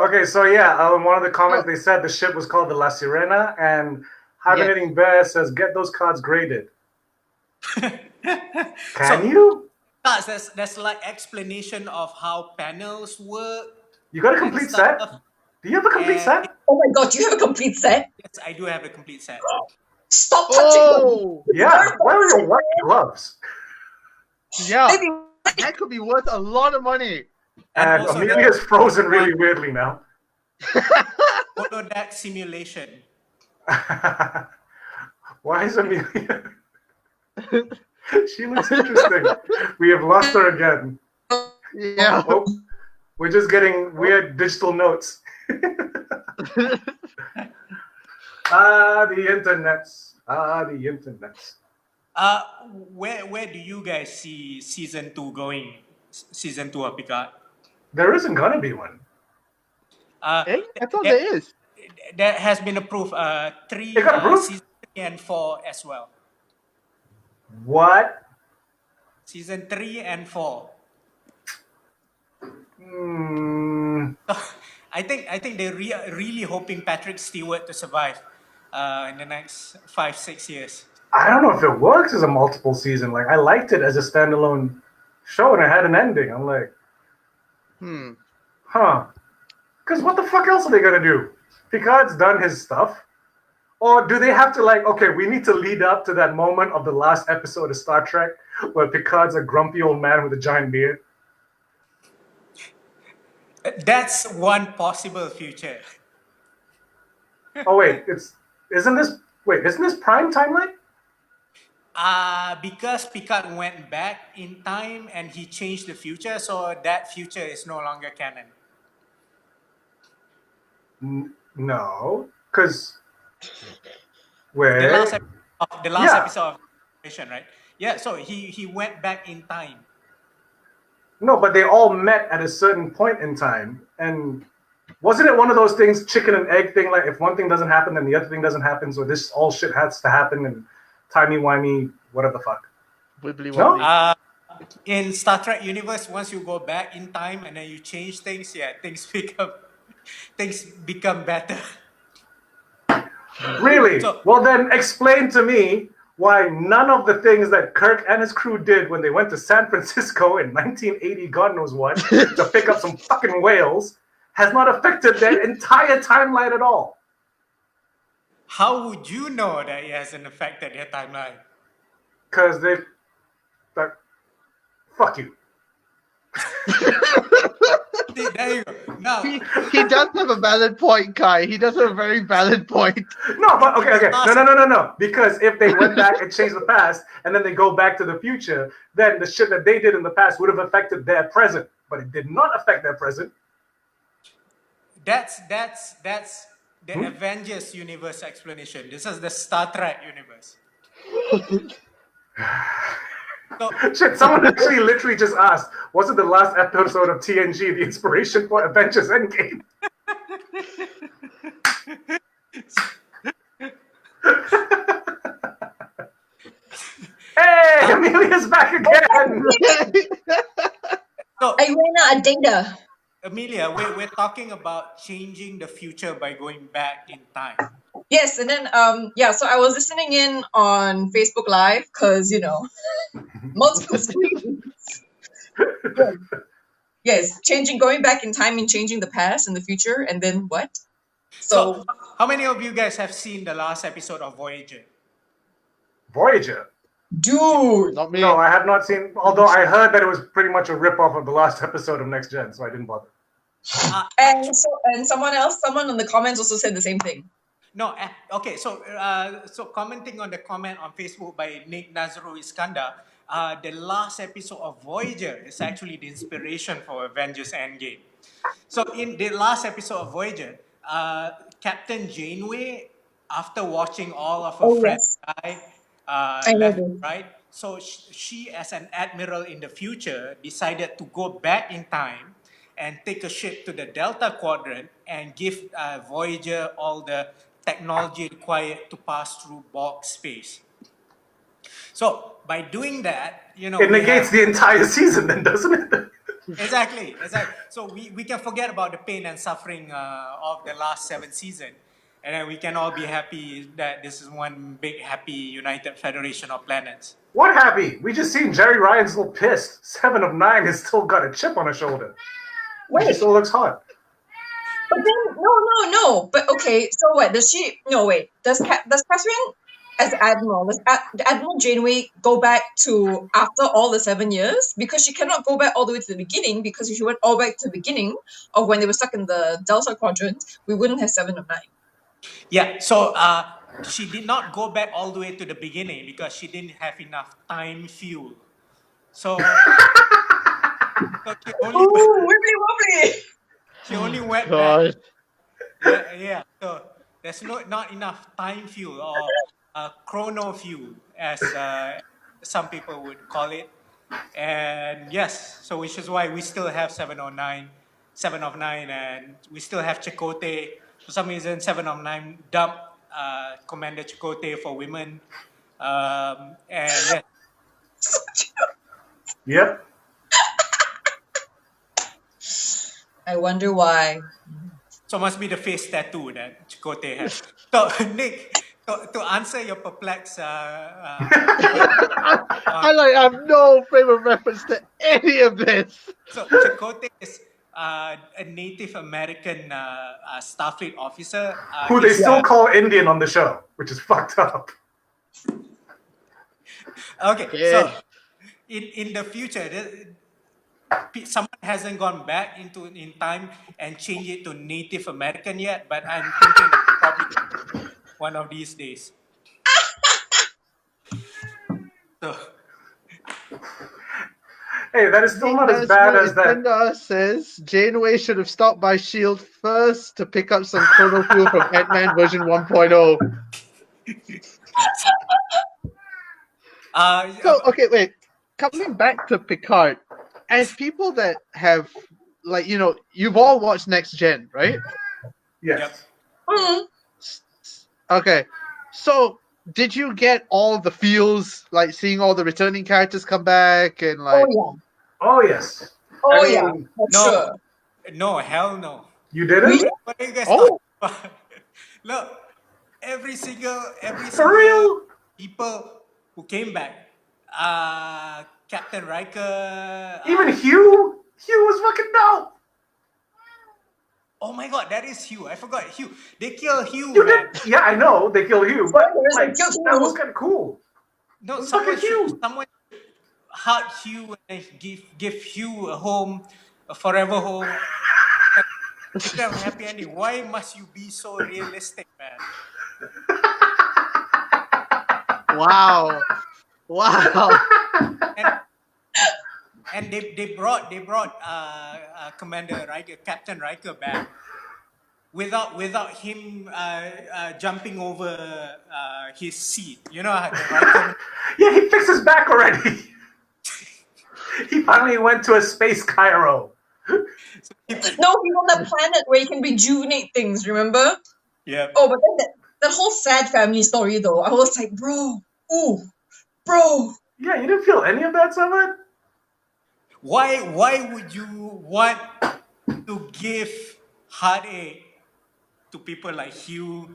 Okay, so yeah, in one of the comments they said the ship was called the La Sirena, and Hibernating Bear says get those cards graded. Can you? That's like explanation of how panels work. You got a complete set? Do you have a complete set? Oh my god, do you have a complete set? Yes, I do have the complete set. Stop touching them. Oh, Yeah. Where are your white gloves? yeah. Maybe That could be worth a lot of money. And also Amelia's frozen really weirdly now. Holodeck simulation. Why is Amelia? She looks interesting. We have lost her again. Yeah. Oh, we're just getting weird digital notes. The internets. The internets. Where do you guys see season 2 going? Season 2 of Picard. There isn't gonna be one. I thought there, there is. there has been approved 3 It got approved? season 3 and 4 as well. What? Season 3 and 4. I think they're really hoping Patrick Stewart to survive in the next 5-6 years. I don't know if it works as a multiple season. Like I liked it as a standalone show, and it had an ending. I'm like, huh? Because what the fuck else are they gonna do? Picard's done his stuff. Or do they have to like, okay, we need to lead up to that moment of the last episode of Star Trek where Picard's a grumpy old man with a giant beard? That's one possible future. Oh wait, isn't this prime timeline? Because Picard went back in time and he changed the future, so that future is no longer canon. No, because The last where? the last episode of Mission, right? Yeah, so he went back in time. No, but they all met at a certain point in time, and wasn't it one of those things, chicken and egg thing? Like if one thing doesn't happen, then the other thing doesn't happen. So this all shit has to happen, and timey wimey, whatever the fuck. Wibbly No? wobbly. In Star Trek universe, once you go back in time and then you change things, yeah, things become better. Really? So- Well, then explain to me why none of the things that Kirk and his crew did when they went to San Francisco in 1980, God knows what, to pick up some fucking whales, has not affected their entire timeline at all. How would you know that it hasn't affected your timeline? Because they... fuck you. See, there you go. Now, He does have a valid point, Kai. He does have a very valid point. No, but okay. No. Because if they went back and changed the past, and then they go back to the future, then the shit that they did in the past would have affected their present. But it did not affect their present. that's the Avengers universe explanation. This is the Star Trek universe. So, Shit, someone actually literally just asked, wasn't the last episode of TNG the inspiration for Avengers Endgame? Hey, Amelia's back again! so I ran out of data. Amelia, we're talking about changing the future by going back in time. Yes, and then so I was listening in on Facebook Live because multiple screens. Yes, going back in time and changing the past and the future, and then what? So, how many of you guys have seen the last episode of Voyager? Voyager? Dude, Not me. No, I have not seen, although I heard that it was pretty much a rip-off of the last episode of Next Gen, so I didn't bother. and someone in the comments also said the same thing. No, okay. So, commenting on the comment on Facebook by Nick Nazaro Iskandar, the last episode of Voyager is actually the inspiration for Avengers Endgame. So, in the last episode of Voyager, Captain Janeway, after watching all of her friends die, I know left, this. right? So, she, as an admiral in the future, decided to go back in time and take a ship to the Delta Quadrant and give Voyager all the technology required to pass through Borg space. So by doing that, It negates the entire season then, doesn't it? Exactly. So we can forget about the pain and suffering of the last 7 seasons, and then we can all be happy that this is one big happy united federation of planets. What happy? We just seen Jerry Ryan's little pissed. 7 of 9 has still got a chip on her shoulder. She still looks hot. But then no. But okay, so what? Does she? No, wait. Does Catherine, as Admiral, does Admiral Janeway go back to after all the 7 years? Because she cannot go back all the way to the beginning. Because if she went all back to the beginning of when they were stuck in the Delta Quadrant, we wouldn't have 7 of 9. Yeah. So she did not go back all the way to the beginning because she didn't have enough time fuel. So, she only Wibbly wobbly. She only went God. back. Yeah. So there's not enough time fuel or chrono fuel, as some people would call it. And yes, so which is why we still have 7 of 9, and we still have Chakotay. For some reason, 7 of 9 dubbed Commander Chakotay for women. And yes. Yep. I wonder why. So must be the face tattoo that Chakotay has. So Nick, to answer your perplexed, I have no frame of reference to any of this. so Chakotay is a Native American Starfleet officer. Who they his- still call Indian on the show, which is fucked up. Okay, Yeah. so in the future, someone hasn't gone back in time and changed it to Native American yet, but I'm thinking probably one of these days. So, Hey, that is still not as bad as that. Agenda says Janeway should have stopped by S.H.I.E.L.D. first to pick up some chronofuel from Ant-Man version 1.0. So, okay, wait. Coming back to Picard, as people that have, like, you've all watched Next Gen, right? Yes. Mm. Okay. So, did you get all the feels, like seeing all the returning characters come back and, like... Oh Oh yes. yeah. I Yeah. mean, For no, sure. no, hell no. you didn't? Really? What are you guys Oh. talking about? Look, every single For real? people who came back, Captain Riker. Even Hugh? Hugh was fucking dope. Oh my God, that is Hugh. I forgot Hugh. They kill Hugh, You man. did? Yeah, I know they killed Hugh, but Spoilers, like, they killed that was Hugh. kind of cool. No, It was fucking Hugh. someone hug Hugh and give Hugh a home, a forever home. Should have a happy ending. Why must you be so realistic, man? Wow. Wow. And they brought Commander Riker, Captain Riker back without him jumping over his seat. You know how the Riker. Yeah, he fixed his back already. He finally went to a space Cairo. No, he's on that planet where you can rejuvenate things, remember? Yeah. Oh, but then that whole sad family story though, I was like, bro, bro. Yeah, you didn't feel any of that, Samad? Why would you want to give heartache to people like Hugh,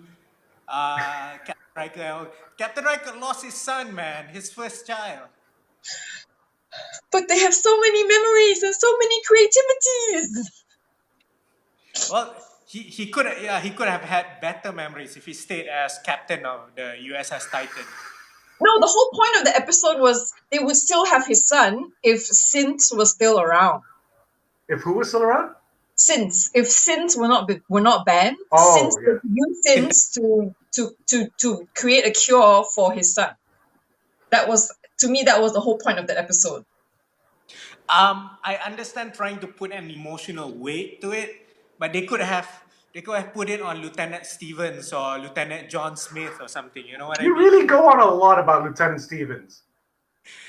Captain Riker? Captain Riker lost his son, man, his first child. But they have so many memories and so many creativities. Well, he could have had better memories if he stayed as captain of the USS Titan. No, the whole point of the episode was they would still have his son if synths was still around. If who was still around? Synths, if synths were not banned, Oh, synths yeah. would use synths to create a cure for his son. That was, to me, that was the whole point of the episode. I understand trying to put an emotional weight to it, but they could have put it on Lieutenant Stevens or Lieutenant John Smith or something. You know what I You mean? really go on a lot about Lieutenant Stevens.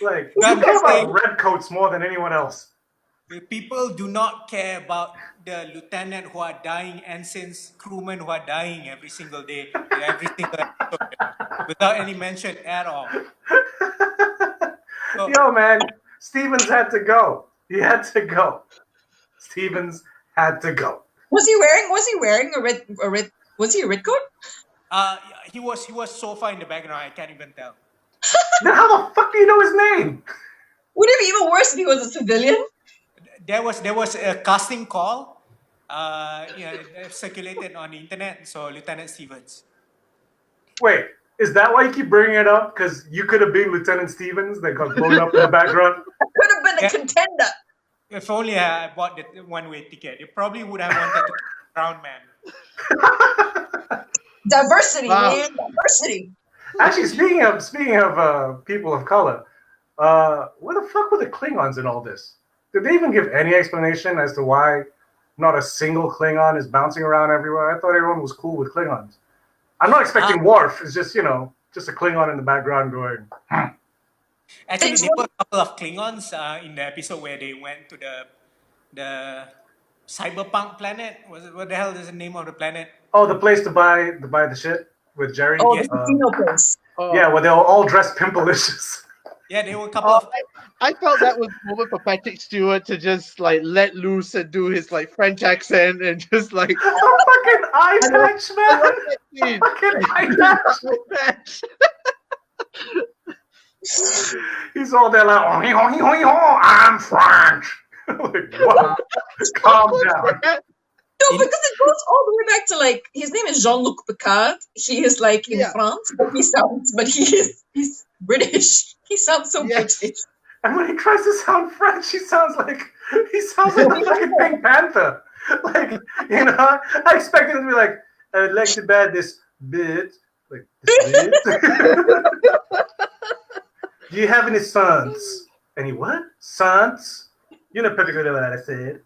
Like, you I'm care just about saying- redcoats more than anyone else. The people do not care about the lieutenant who are dying, ensigns, crewmen who are dying every single day, every single episode, without any mention at all. So, Yo, man, Stevens had to go. He had to go. Stevens had to go. Was he wearing a red was he a red coat? he was so far in the background, I can't even tell. Then how the fuck do you know his name? Would it be even worse if he was a civilian? There was a casting call, circulated on the internet. So Lieutenant Stevens. Wait, is that why you keep bringing it up? Because you could have been Lieutenant Stevens that got blown up in the background? Could have been a Yeah. contender. If only I bought the one-way ticket, it probably would have wanted to kill Brown Man. Diversity, Wow. man, diversity. Actually, speaking of people of color, where the fuck were the Klingons in all this? Did they even give any explanation as to why not a single Klingon is bouncing around everywhere? I thought everyone was cool with Klingons. I'm not expecting Worf. It's just, just a Klingon in the background going, Actually, there were a couple of Klingons in the episode where they went to the cyberpunk planet. What the hell is the name of the planet? oh, the place to buy the shit with Jerry? Oh, Yes. the casino place. Yeah, where they were all dressed pimpalicious. Yeah, there were a couple of. I felt that was a moment for Patrick Stewart to just like let loose and do his like French accent and just like A fucking eye patch, man! scene. Fucking eye patch! He's all there like, oh, I'm French. Like, whoa, calm down. No, because it goes all the way back to like his name is Jean-Luc Picard. He is like in Yeah. France, but he's British. He sounds so Yes. British. And when he tries to sound French, he sounds like the fucking Pink Panther. Like, you know, I expected him to be like, I'd like to buy this bit. Like, this bit? Do you have any sons? Any what? Sons? You know perfectly what I said.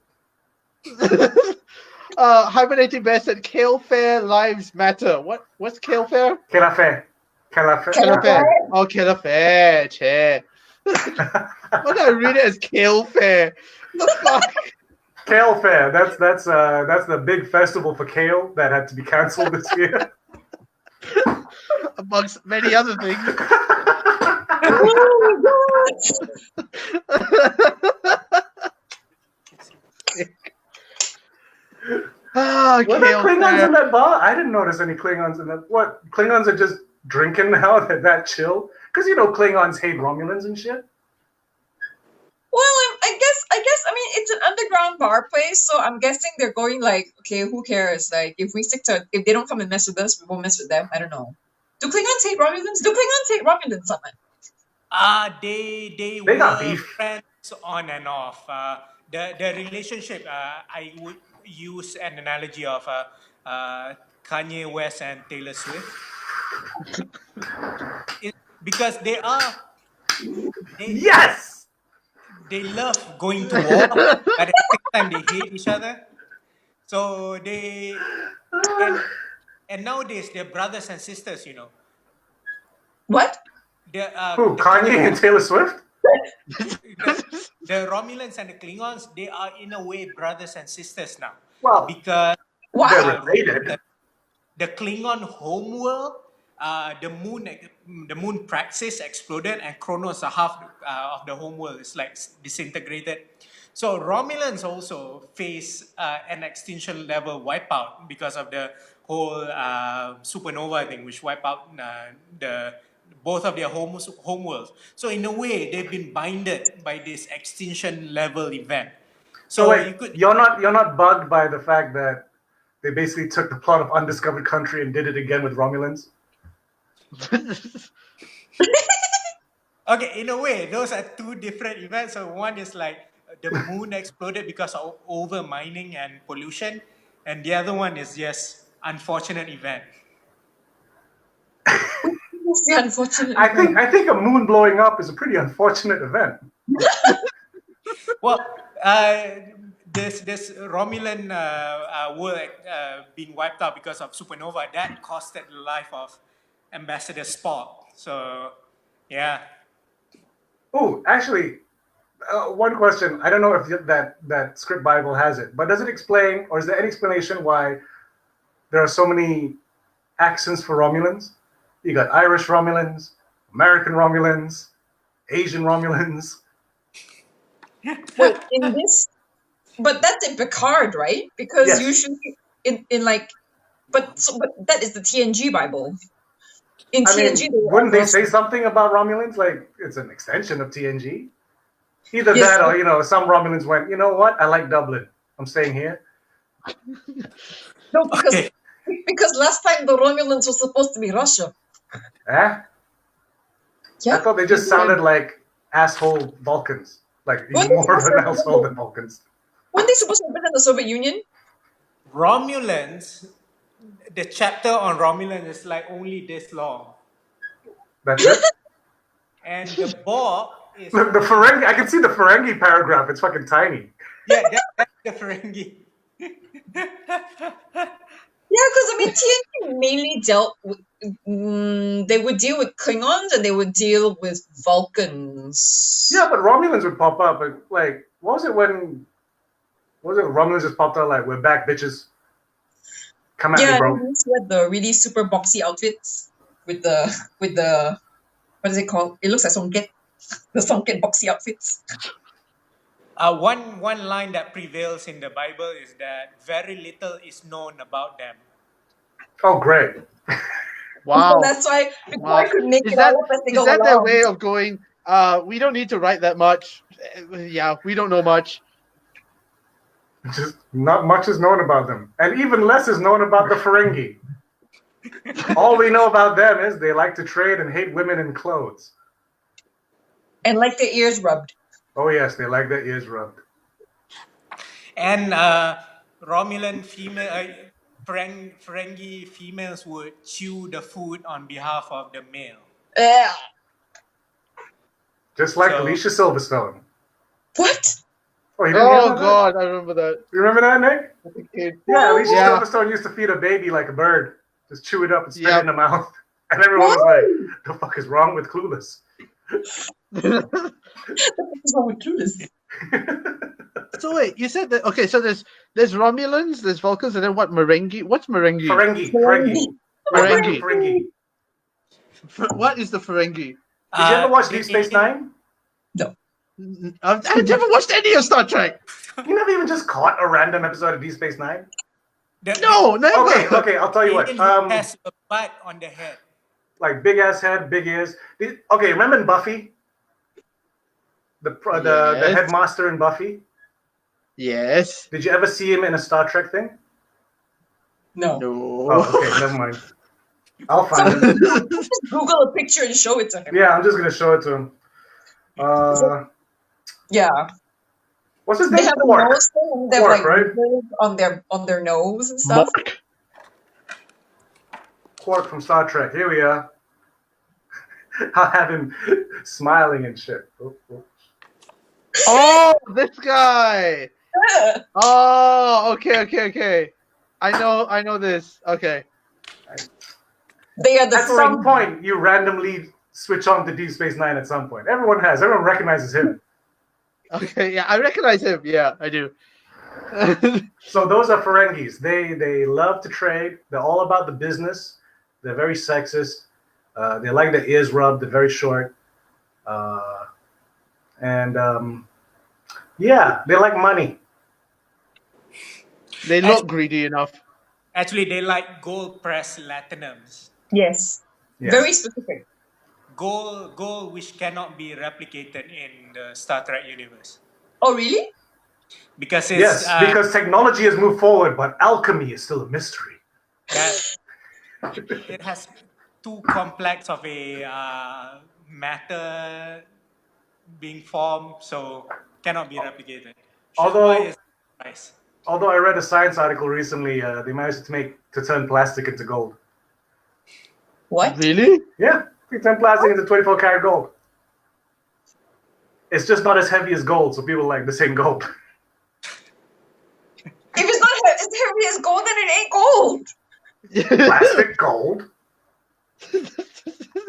Hibernating Bear said Kale Fair lives matter. What's Kale Fair? Que la fe? Que la fe? Kale Fair. Oh, Kale Fair, che. Why did I read it as Kale Fair? The fuck? Kale Fair. That's the big festival for kale that had to be cancelled this year. Amongst many other things. Ah, Were there Kale Klingons Fair. in that bar? I didn't notice any Klingons in that. What? Klingons are just drinking now? They're that chill? Because, you know, Klingons hate Romulans and shit. Well, I mean, it's an underground bar place, so I'm guessing they're going like, okay, who cares? Like, if they don't come and mess with us, we won't mess with them. I don't know. Do Klingons hate Romulans? Do Klingons hate Romulans, Saman? They got were beef. friends on and off. The relationship, I would use an analogy of Kanye West and Taylor Swift. Because they Yes! they love going to war, but at the same time they hate each other. So and nowadays they're brothers and sisters, you know. What? Who? Kanye and Taylor Swift? The Romulans and the Klingons, they are in a way brothers and sisters now. Well, Because Why? they're related. the Klingon homeworld, the moon Praxis exploded, and Kronos, the half of the homeworld, is like disintegrated. So Romulans also face an extinction level wipeout because of the whole supernova thing, which wiped out both of their homeworlds. So in a way, they've been binded by this extinction level event. So wait, you could you're not bugged by the fact that they basically took the plot of Undiscovered Country and did it again with Romulans? Okay, in a way, those are two different events. So one is like the moon exploded because of over mining and pollution, and the other one is just unfortunate event. It's the unfortunate. I think a moon blowing up is a pretty unfortunate event. Well, this Romulan world being wiped out because of supernova that costed the life of Ambassador Spock. So, yeah. Oh, actually, one question. I don't know if that script Bible has it, but does it explain, or is there any explanation why there are so many accents for Romulans? You got Irish Romulans, American Romulans, Asian Romulans. Wait, in this, but that's in Picard, right? Because Yes. usually in like, but that is the TNG Bible. In I mean, TNG, wouldn't they say something about Romulans? Like, it's an extension of TNG? Either Yes. that or, you know, some Romulans went, you know what? I like Dublin. I'm staying here. No, because Okay. because last time the Romulans were supposed to be Russia. Eh? Yeah. I thought they just sounded like asshole Vulcans. Like, What even is more of an this? asshole than Vulcans. Weren't they supposed to represent the Soviet Union? Romulans, the chapter on Romulans is like only this long. That's it? And the Borg is... Look, the Ferengi, I can see the Ferengi paragraph. It's fucking tiny. Yeah, that's the Ferengi. Yeah, because I mean TNG mainly dealt with. They would deal with Klingons and they would deal with Vulcans. Yeah, but Romulans would pop up. And, like, what was it when Romulans just popped out like, we're back, bitches. Come at me, Yeah, bro. they used to wear the really super boxy outfits with the what is it called? It looks like Songket. The Songket boxy outfits. One line that prevails in the Bible is that very little is known about them. Oh, great. Wow. So that's why before I could make Is it that, all up as they is go that their along. way of going, we don't need to write that much. Yeah, we don't know much. Just not much is known about them, and even less is known about the Ferengi. All we know about them is they like to trade and hate women in clothes. And like their ears rubbed. Oh yes, they like their ears rubbed. And Romulan Ferengi females would chew the food on behalf of the male. Ugh. Just like So- Alicia Silverstone. What? Oh, you didn't hear Oh about God, I remember that. that? You remember that, Nick? As a kid. Yeah, Alicia Yeah. Silverstone used to feed a baby like a bird. Just chew it up and spit it Yep. in the mouth. And everyone was like, the fuck is wrong with Clueless? What's wrong with Clueless? So wait, you said that okay? So there's Romulans, there's Vulcans, and then what? Merengue? What's Merengue? Ferengi. Ferengi. Ferengi. What is the Ferengi? Did you ever watch Deep they- Space Nine? I've never watched any of Star Trek. You never even just caught a random episode of Deep Space Nine? No, never. Okay, I'll tell you what. Alien has a butt on the head. Like big ass head, big ears. Okay, remember in Buffy? The Yes. headmaster in Buffy? Yes. Did you ever see him in a Star Trek thing? No. No. Oh, okay, never mind. I'll find him. Just Google a picture and show it to him. Yeah, I'm just gonna show it to him. Yeah. What's his They name? have a Quark. nose thing. They have Quark, like right? wrinkles on their nose and stuff. Mark. Quark from Star Trek. Here we are. I'll have him smiling and shit. Oh. Oh, this guy. Oh, okay. I know this. Okay. They are the At some Ferengi. point, you randomly switch on to Deep Space Nine. At some point, everyone recognizes him. Okay, yeah, I recognize him. Yeah, I do. So those are Ferengis. They love to trade. They're all about the business. They're very sexist. They like their ears rubbed. They're very short. Yeah, they like money. They look greedy enough. Actually, they like gold pressed latinums. Yes. Yes. Very specific. Gold which cannot be replicated in the Star Trek universe. Oh, really? Because it's Yes, because technology has moved forward, but alchemy is still a mystery. that it has too complex of a matter being formed, so cannot be replicated. Although- Sugar is nice. Although I read a science article recently, they managed to turn plastic into gold. What? Really? Yeah, they turn plastic into 24 karat gold. It's just not as heavy as gold, so people like this ain't gold. If it's not as heavy as gold, then it ain't gold. Plastic gold.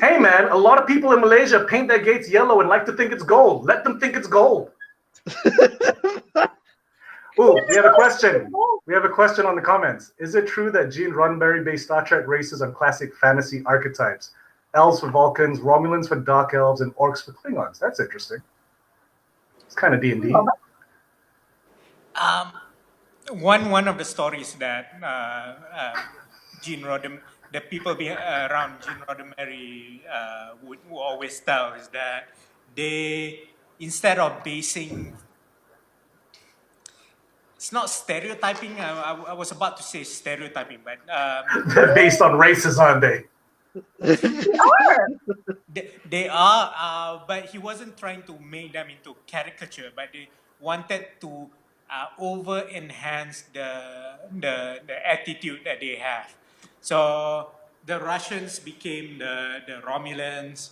Hey man, a lot of people in Malaysia paint their gates yellow and like to think it's gold. Let them think it's gold. Ooh, we have a question. We have a question on the comments. Is it true that Gene Roddenberry based Star Trek races on classic fantasy archetypes? Elves for Vulcans, Romulans for Dark Elves, and Orcs for Klingons. That's interesting. It's kind of D&D. One of the stories that the people around Gene Roddenberry would always tell is that they, instead of basing, it's not stereotyping. I was about to say stereotyping, but They're based on races, aren't they? they are. But he wasn't trying to make them into caricature, but they wanted to over enhance the attitude that they have. So the Russians became the Romulans,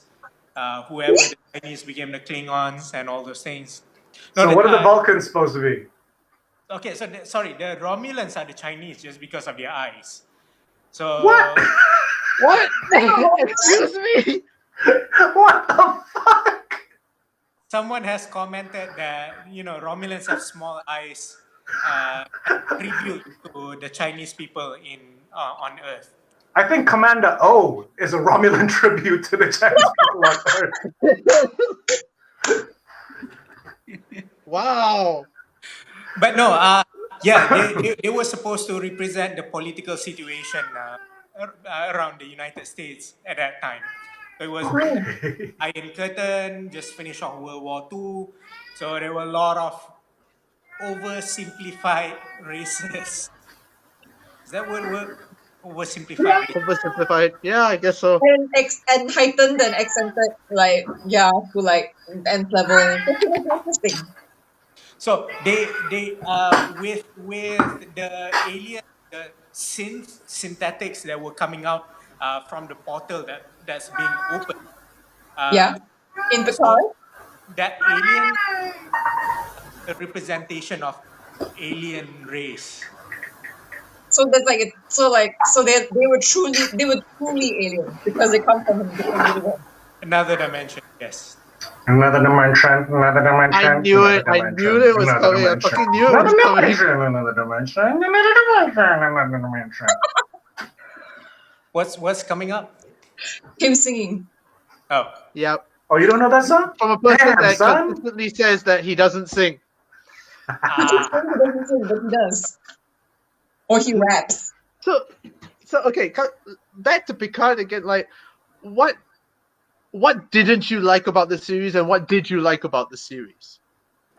whoever the Chinese became the Klingons, and all those things. So what are the Vulcans supposed to be? Okay, so the Romulans are the Chinese just because of their eyes. So What? What? Excuse me. What the fuck? someone has commented that Romulans have small eyes, tribute to the Chinese people on Earth. I think Commander O is a Romulan tribute to the Chinese people on Earth. Wow. But no, they were supposed to represent the political situation around the United States at that time. It was Iron Curtain, just finished off World War II, so there were a lot of oversimplified races. Is that word work? Oversimplified races. Oversimplified. Yeah, I guess so. And heightened and accented, like, yeah, to like nth level. That's interesting. So they with the alien the synthetics that were coming out from the portal that's being opened. Yeah, Uh, in so Picard. that alien a representation of alien race. So that's like it. So they were truly aliens because they come from a different universe. Another dimension, yes. Another dimension, another dimension. I knew another it. I dimension, knew it was another coming. I dimension, fucking knew it another was coming. dimension, another dimension, another dimension, another dimension. What's coming up? Him singing. Oh, Yep. Oh, you don't know that song? From a person Damn, that son. consistently says that he doesn't sing. He keeps saying he doesn't sing, but he does. Or he raps. So okay, back to Picard again. Like, what didn't you like about the series, and what did you like about the series?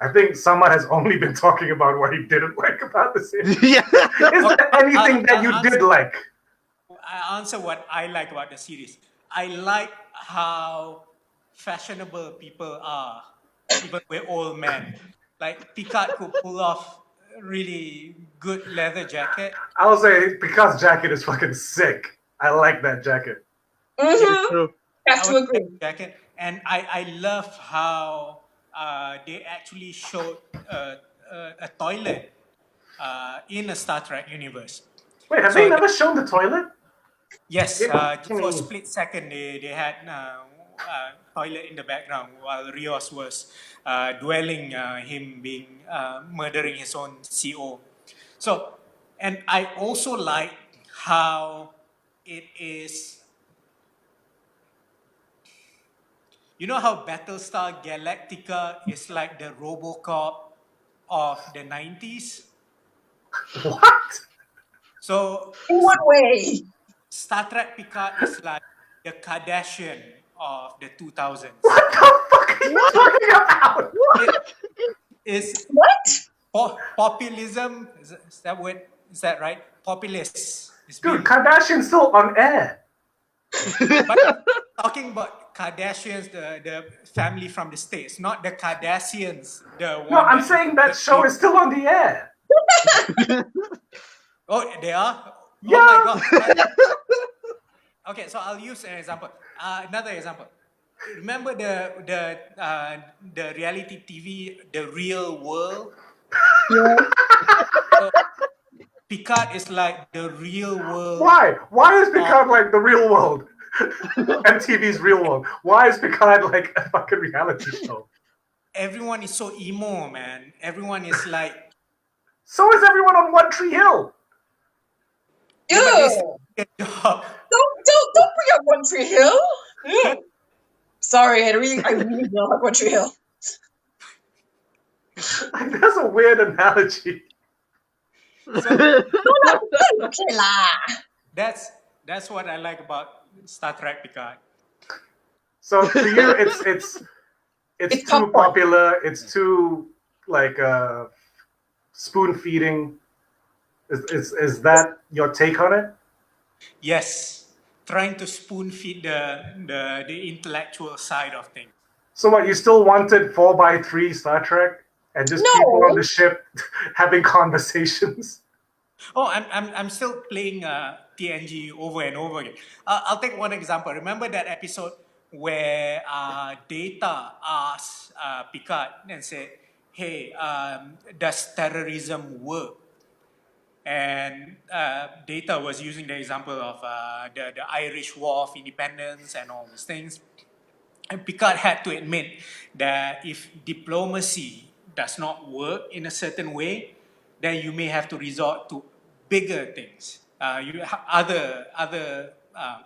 I think Samad has only been talking about what he didn't like about the series. Yeah. Is there anything that you did like? I answer what I like about the series. I like how fashionable people are, even we're old men. Like Picard could pull off a really good leather jacket. I will say Picard's jacket is fucking sick. I like that jacket. Mm-hmm. True. Have to I would agree. like the jacket, and I love how they actually showed a toilet in a Star Trek universe. Wait, have So they never shown the toilet? Yes, Yeah, for a split second they had toilet in the background while Rios was dwelling him being murdering his own CO. So, and I also like how it is. You know how Battlestar Galactica is like the RoboCop of the 90s? What? So In what way? Star Trek Picard is like the Kardashian of the 2000s. What the fuck are you talking about? It is What? populism. Is that word? Is that right? Populist. It's Dude, being, Kardashian's still on air. but talking about Kardashians, the family from the States, not the Kardashians. The one No, I'm saying that show is still on the air. Oh, they are? Yeah. Oh my god. Okay, so I'll use an example. Another example. Remember the reality TV, The Real World? Yeah. So, Picard is like the real world. Why? Why is Picard like the real world? MTV's real world. Why is Picard like a fucking reality show? Everyone is so emo, man. Everyone is like, So is everyone on One Tree Hill. Ew. yeah, but they still get a job. Don't bring up One Tree Hill. Ew. Sorry, I really don't like One Tree Hill. Like, that's a weird analogy. Okay lah. That's what I like about Star Trek Picard. So to you, it's It's too popcorn. popular. It's too like spoon feeding. Is that your take on it? Yes, trying to spoon feed the intellectual side of things. So what? You still wanted 4x3 Star Trek and just No. people on the ship having conversations? Oh, I'm still playing TNG over and over again. I'll take one example. Remember that episode where Data asked Picard and said, "Hey, does terrorism work?" And Data was using the example of the Irish War of Independence and all these things. And Picard had to admit that if diplomacy does not work in a certain way, then you may have to resort to bigger things, other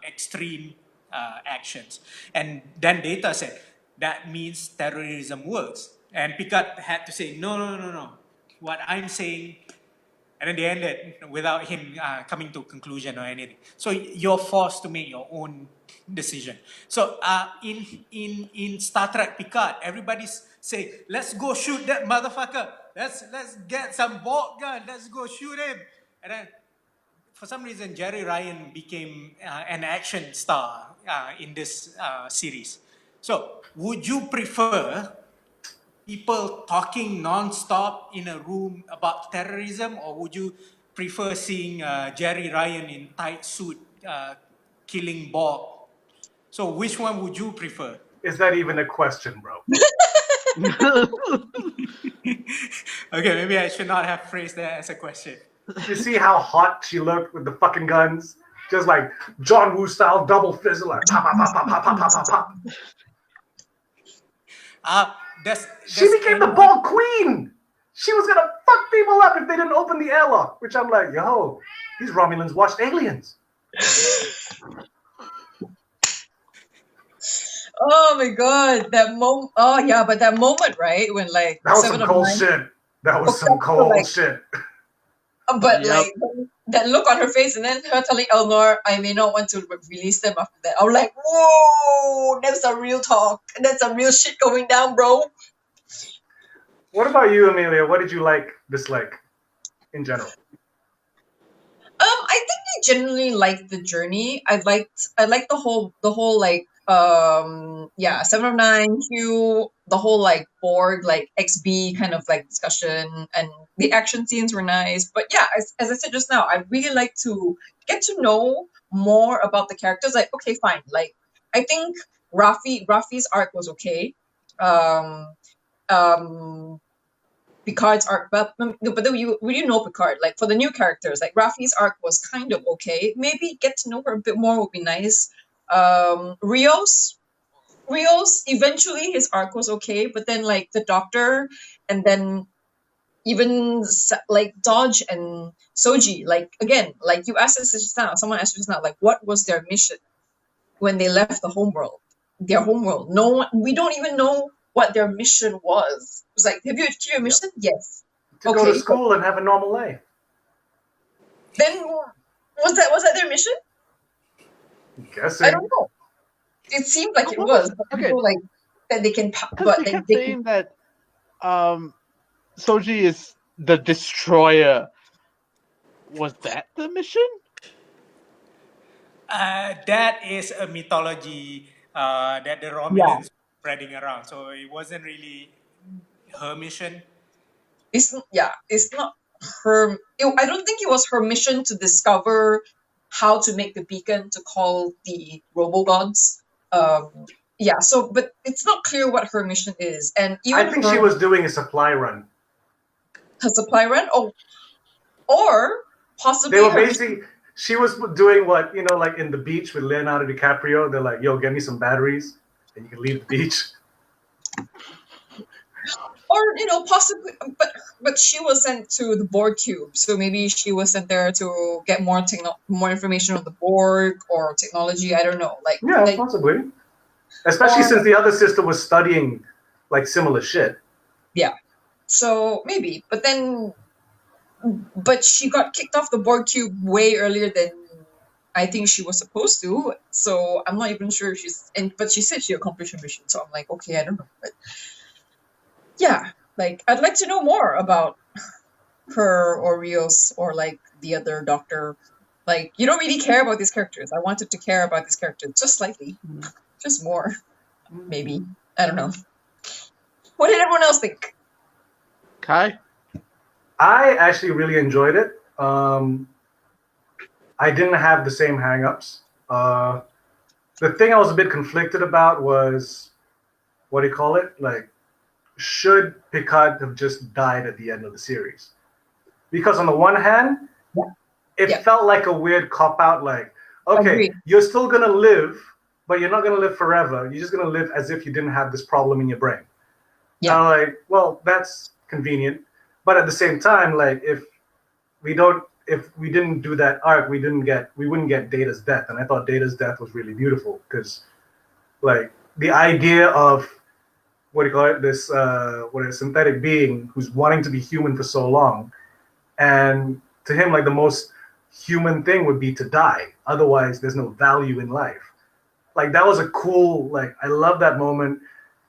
extreme actions. And then Data said, that means terrorism works. And Picard had to say, no. What I'm saying, and then they ended without him coming to a conclusion or anything. So you're forced to make your own decision. So in Star Trek Picard, everybody's saying, let's go shoot that motherfucker. let's get some bolt gun. Let's go shoot him. And then for some reason, Jerry Ryan became an action star in this series. So, would you prefer people talking non-stop in a room about terrorism, or would you prefer seeing Jerry Ryan in tight suit killing Bob? So, which one would you prefer? Is that even a question, bro? Okay, maybe I should not have phrased that as a question. You see how hot she looked with the fucking guns? Just like John Woo style double fizzle, like pop, pop, pop, pop, pop, pop, pop, pop. She became the ball queen. She was gonna fuck people up if they didn't open the airlock. Which I'm like, yo, these Romulans watched Aliens. Oh my god, that moment. Oh yeah, but that moment, right, when like That was 7 some of cold 9 shit. That was Okay, some cold like- shit. But Yep. like that look on her face, and then her telling Elnor, "I may not want to release them after that." I was like, "Whoa, that's a real talk. That's some real shit going down, bro." What about you, Amelia? What did you like, dislike, in general? I think I generally liked the journey. I liked the whole like 7 of 9 Q, the whole like board like XB kind of like discussion, and the action scenes were nice. But yeah, as I said just now, I really like to get to know more about the characters. Like, okay, fine. Like, I think Rafi's arc was okay. Picard's arc, but then you know Picard, like for the new characters, like Rafi's arc was kind of okay. Maybe get to know her a bit more would be nice. Rios, eventually his arc was okay, but then like the Doctor, and then even like Dodge and Soji, like again, like you asked us just now, someone asked us just now, like what was their mission when they left the homeworld? Their homeworld. No one, we don't even know what their mission was. It was like, have you achieved your mission? Yes. To go to school and have a normal life. Then was that their mission? I'm guessing. I don't know. It seemed like it Well, was. But okay. people like that they can, Because but they they, kept they saying that Soji is the destroyer. Was that the mission? That is a mythology that the Romulans spreading around. So it wasn't really her mission. it's not her. I don't think it was her mission to discover how to make the beacon to call the robo-gods. But it's not clear what her mission is, and even I think her, she was doing a supply run. her supply run, or possibly They were her basically, she was doing what, like in the beach with Leonardo DiCaprio. They're like, yo, get me some batteries and you can leave the beach. or possibly, but she was sent to the Borg cube, so maybe she was sent there to get more information on the Borg or technology. I don't know, Yeah, possibly. Especially since the other sister was studying like similar shit. yeah. So maybe, but she got kicked off the Borg cube way earlier than I think she was supposed to. So I'm not even sure if but she said she accomplished her mission. So I'm like, okay, I don't know, but yeah, like I'd like to know more about her or Rios or like the other Doctor. Like, you don't really care about these characters. I wanted to care about these characters just slightly, just more, maybe. I don't know. What did everyone else think? Kai? I actually really enjoyed it. I didn't have the same hangups. The thing I was a bit conflicted about was, what do you call it? Like, should Picard have just died at the end of the series? Because on the one hand, it felt like a weird cop-out, like, okay, Agreed. you're still going to live, but you're not going to live forever. You're just going to live as if you didn't have this problem in your brain. Yeah. And I'm like, well, that's convenient. But at the same time, like, if we didn't do that arc, we wouldn't get Data's death. And I thought Data's death was really beautiful because, like, the idea of, what do you call it, this synthetic being who's wanting to be human for so long, and to him, like, the most human thing would be to die. Otherwise, there's no value in life. Like, that was a cool, like, I love that moment.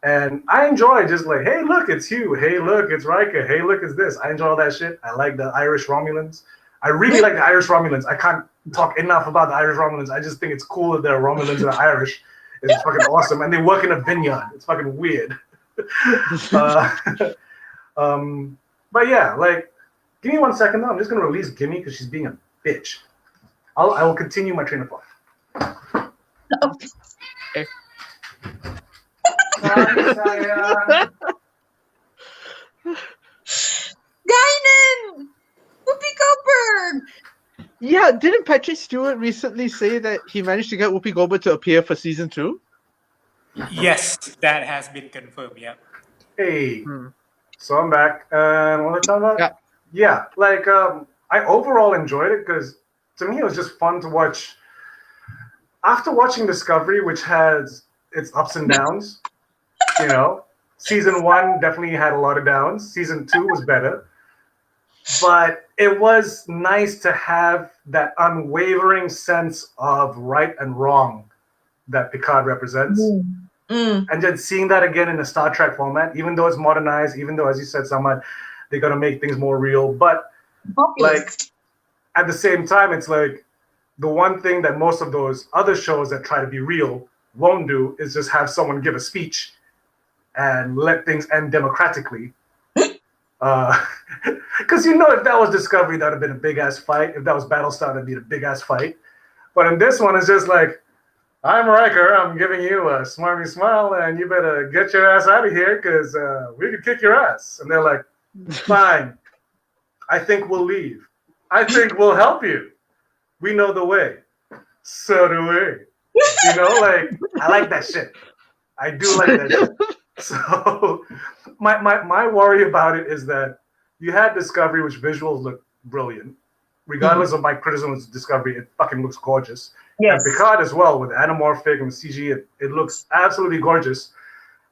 And I enjoy just like, hey, look, it's Hugh. Hey, look, it's Riker. Hey, look, it's this. I enjoy all that shit. I like the Irish Romulans. I really like the Irish Romulans. I can't talk enough about the Irish Romulans. I just think it's cool that they're Romulans and Irish. It's fucking awesome. And they work in a vineyard. It's fucking weird. But yeah, like, give me 1 second though. I'm just going to release Gimme because she's being a bitch. I will continue my train of thought. Okay. Guinan! Whoopi Goldberg! Yeah, didn't Patrick Stewart recently say that he managed to get Whoopi Goldberg to appear for season 2? Yes, that has been confirmed. Yeah. Hey, so I'm back. And what are we talking about? Yeah. Yeah, like I overall enjoyed it because to me it was just fun to watch. After watching Discovery, which has its ups and downs, you know, season 1 definitely had a lot of downs. Season 2 was better, but it was nice to have that unwavering sense of right and wrong that Picard represents. And then seeing that again in a Star Trek format, even though it's modernized, even though, as you said, Samad, they're going to make things more real. But like at the same time, it's like the one thing that most of those other shows that try to be real won't do is just have someone give a speech and let things end democratically. Because you know, if that was Discovery, that would have been a big-ass fight. If that was Battlestar, that would be a big-ass fight. But in this one, it's just like, I'm Riker, I'm giving you a smarmy smile, and you better get your ass out of here because we could kick your ass. And they're like, fine, I think we'll leave. I think we'll help you. We know the way. So do we. You know, like, I like that shit. I do like that shit. So my worry about it is that you had Discovery, which visuals look brilliant. Regardless of my criticisms of Discovery, it fucking looks gorgeous. Yes. And Picard as well, with anamorphic and CG, it looks absolutely gorgeous.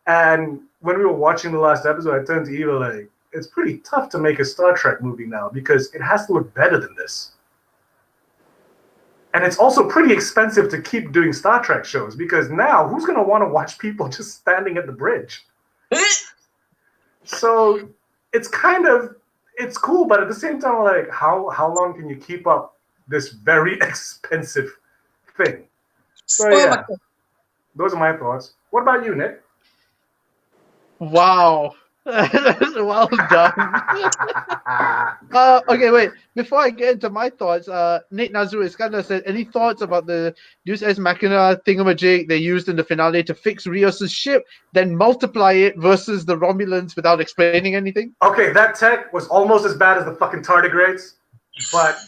And when we were watching the last episode, I turned to Eva like, it's pretty tough to make a Star Trek movie now because it has to look better than this. And it's also pretty expensive to keep doing Star Trek shows because now who's going to want to watch people just standing at the bridge? So it's kind of, it's cool, but at the same time, like, how long can you keep up this very expensive thing? So yeah, those are my thoughts. What about you, Nick? Wow. Well done. Okay, wait. Before I get into my thoughts, Nate Nazru is kind of said, any thoughts about the Deus Ex Machina thingamajig they used in the finale to fix Rios' ship, then multiply it versus the Romulans without explaining anything? Okay, that tech was almost as bad as the fucking tardigrades, but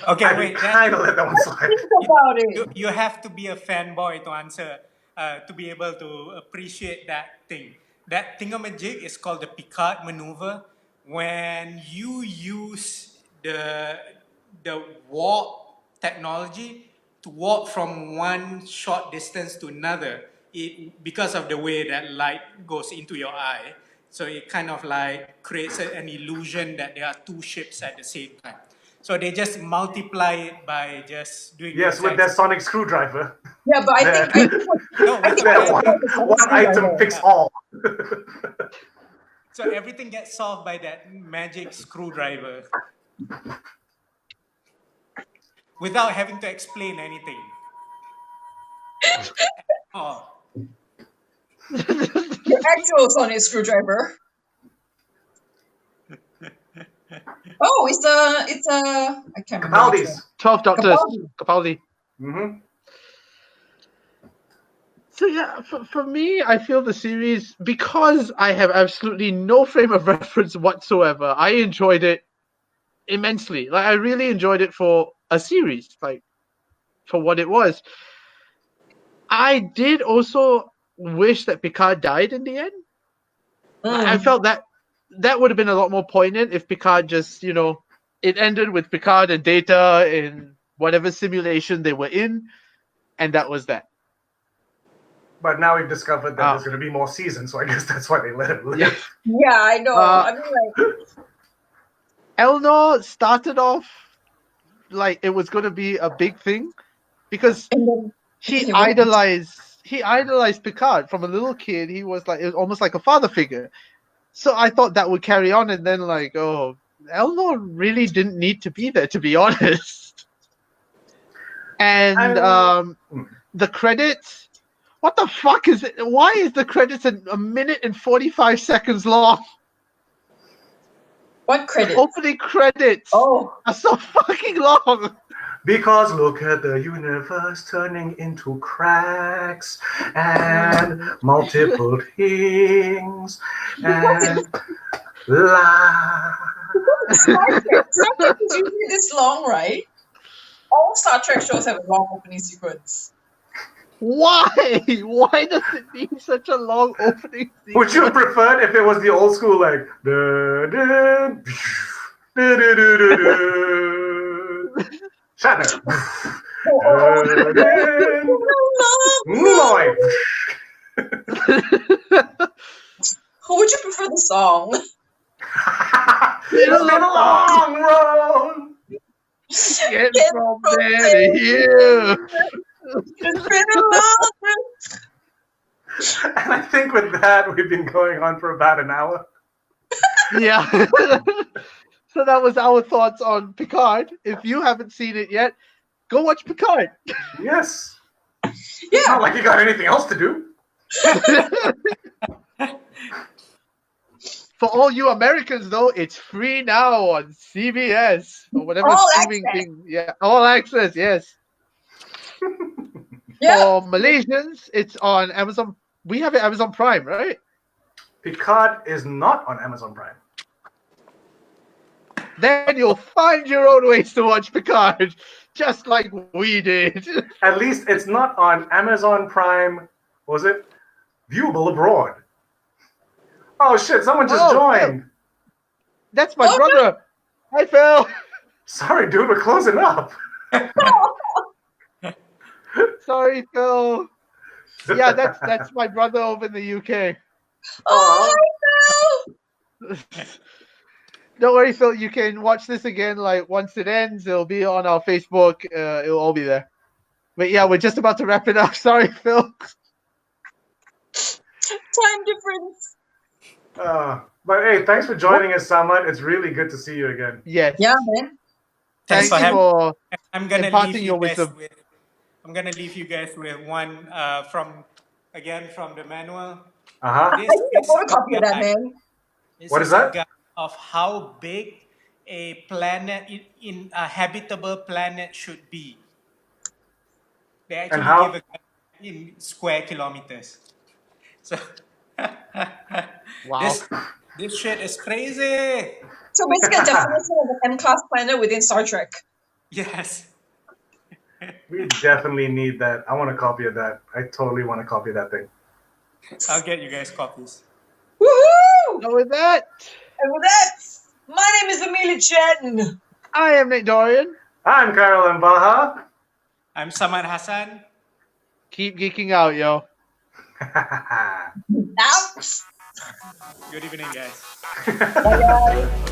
Okay, I wait. kind of let that one slide. About it. You have to be a fanboy to answer, to be able to appreciate that thing. That thingamajig is called the Picard maneuver. When you use the warp technology to warp from one short distance to another, because of the way that light goes into your eye, so it kind of like creates an illusion that there are two ships at the same time. So they just multiply it by just doing Yes, with that sonic screwdriver. Yeah, but I think No, with That one item fix all. So everything gets solved by that magic screwdriver without having to explain anything. Oh, the actual sonic screwdriver. Oh, it's a I can't remember. Capaldi's. 12 Doctors. Capaldi. Mm-hmm. So yeah, for me, I feel the series, because I have absolutely no frame of reference whatsoever, I enjoyed it immensely. Like, I really enjoyed it for a series, like, for what it was. I did also wish that Picard died in the end. I felt that would have been a lot more poignant if Picard just, you know, it ended with Picard and Data in whatever simulation they were in, and that was that. But now we've discovered that there's going to be more seasons, so I guess that's why they let him live. Yeah, I know. I mean, like, Elnor started off like it was going to be a big thing because and then he idolized he idolized Picard from a little kid. He was like, it was almost like a father figure. So I thought that would carry on, and then like, oh, Elnor really didn't need to be there, to be honest. And the credits, what the fuck is it? Why is the credits a minute and 45 seconds long? What credit? Opening credits Oh, are so fucking long. Because look at the universe turning into cracks and multiple things and Star Trek is usually this long, right? All Star Trek shows have a long opening sequence. Why? Why does it need such a long opening sequence? Would you have preferred if it was the old school like da, da, da, da, da, da, da. Shatner. Nimoy. Who would you prefer the song? It's been a long road. Get from there to here. It's been a long And I think with that, we've been going on for about an hour. Yeah. So that was our thoughts on Picard. If you haven't seen it yet, go watch Picard. Yes. It's not like you got anything else to do. For all you Americans, though, it's free now on CBS or whatever All streaming access. thing. Yeah, all access. Yes. Yeah. For Malaysians, it's on Amazon. We have it Amazon Prime, right? Picard is not on Amazon Prime. Then you'll find your own ways to watch Picard, just like we did. At least it's not on Amazon Prime. Was it? Viewable abroad. Oh shit, someone just joined. That's my brother. Hi, Phil. Sorry, dude, we're closing up. Sorry, Phil. Yeah, that's my brother over in the UK. Oh, no. Don't worry, Phil. You can watch this again. Like once it ends, it'll be on our Facebook. It'll all be there. But yeah, we're just about to wrap it up. Sorry, Phil. Time difference. But hey, thanks for joining us, Samad. It's really good to see you again. Yes. Yeah, man. Thank for you having. for I'm gonna imparting leave your you guys wisdom. with. I'm gonna leave you guys with one from the manual. Uh-huh. This I need a is photocopy of that, a guide. man. This What is is that? a guide of how big a planet in a habitable planet should be. They actually how- give a guide in square kilometers. So Wow. this shit is crazy. So basically, a definition of an M-class planet within Star Trek. Yes. We definitely need that. I want a copy of that. I totally want a copy of that thing. I'll get you guys copies. Woohoo! So with that, And with that, my name is Amelia Chen. I am Nick Dorian. I'm Carol Mbaha. I'm Samad Hassan. Keep geeking out, yo. Out. Good evening, guys. Bye, guys.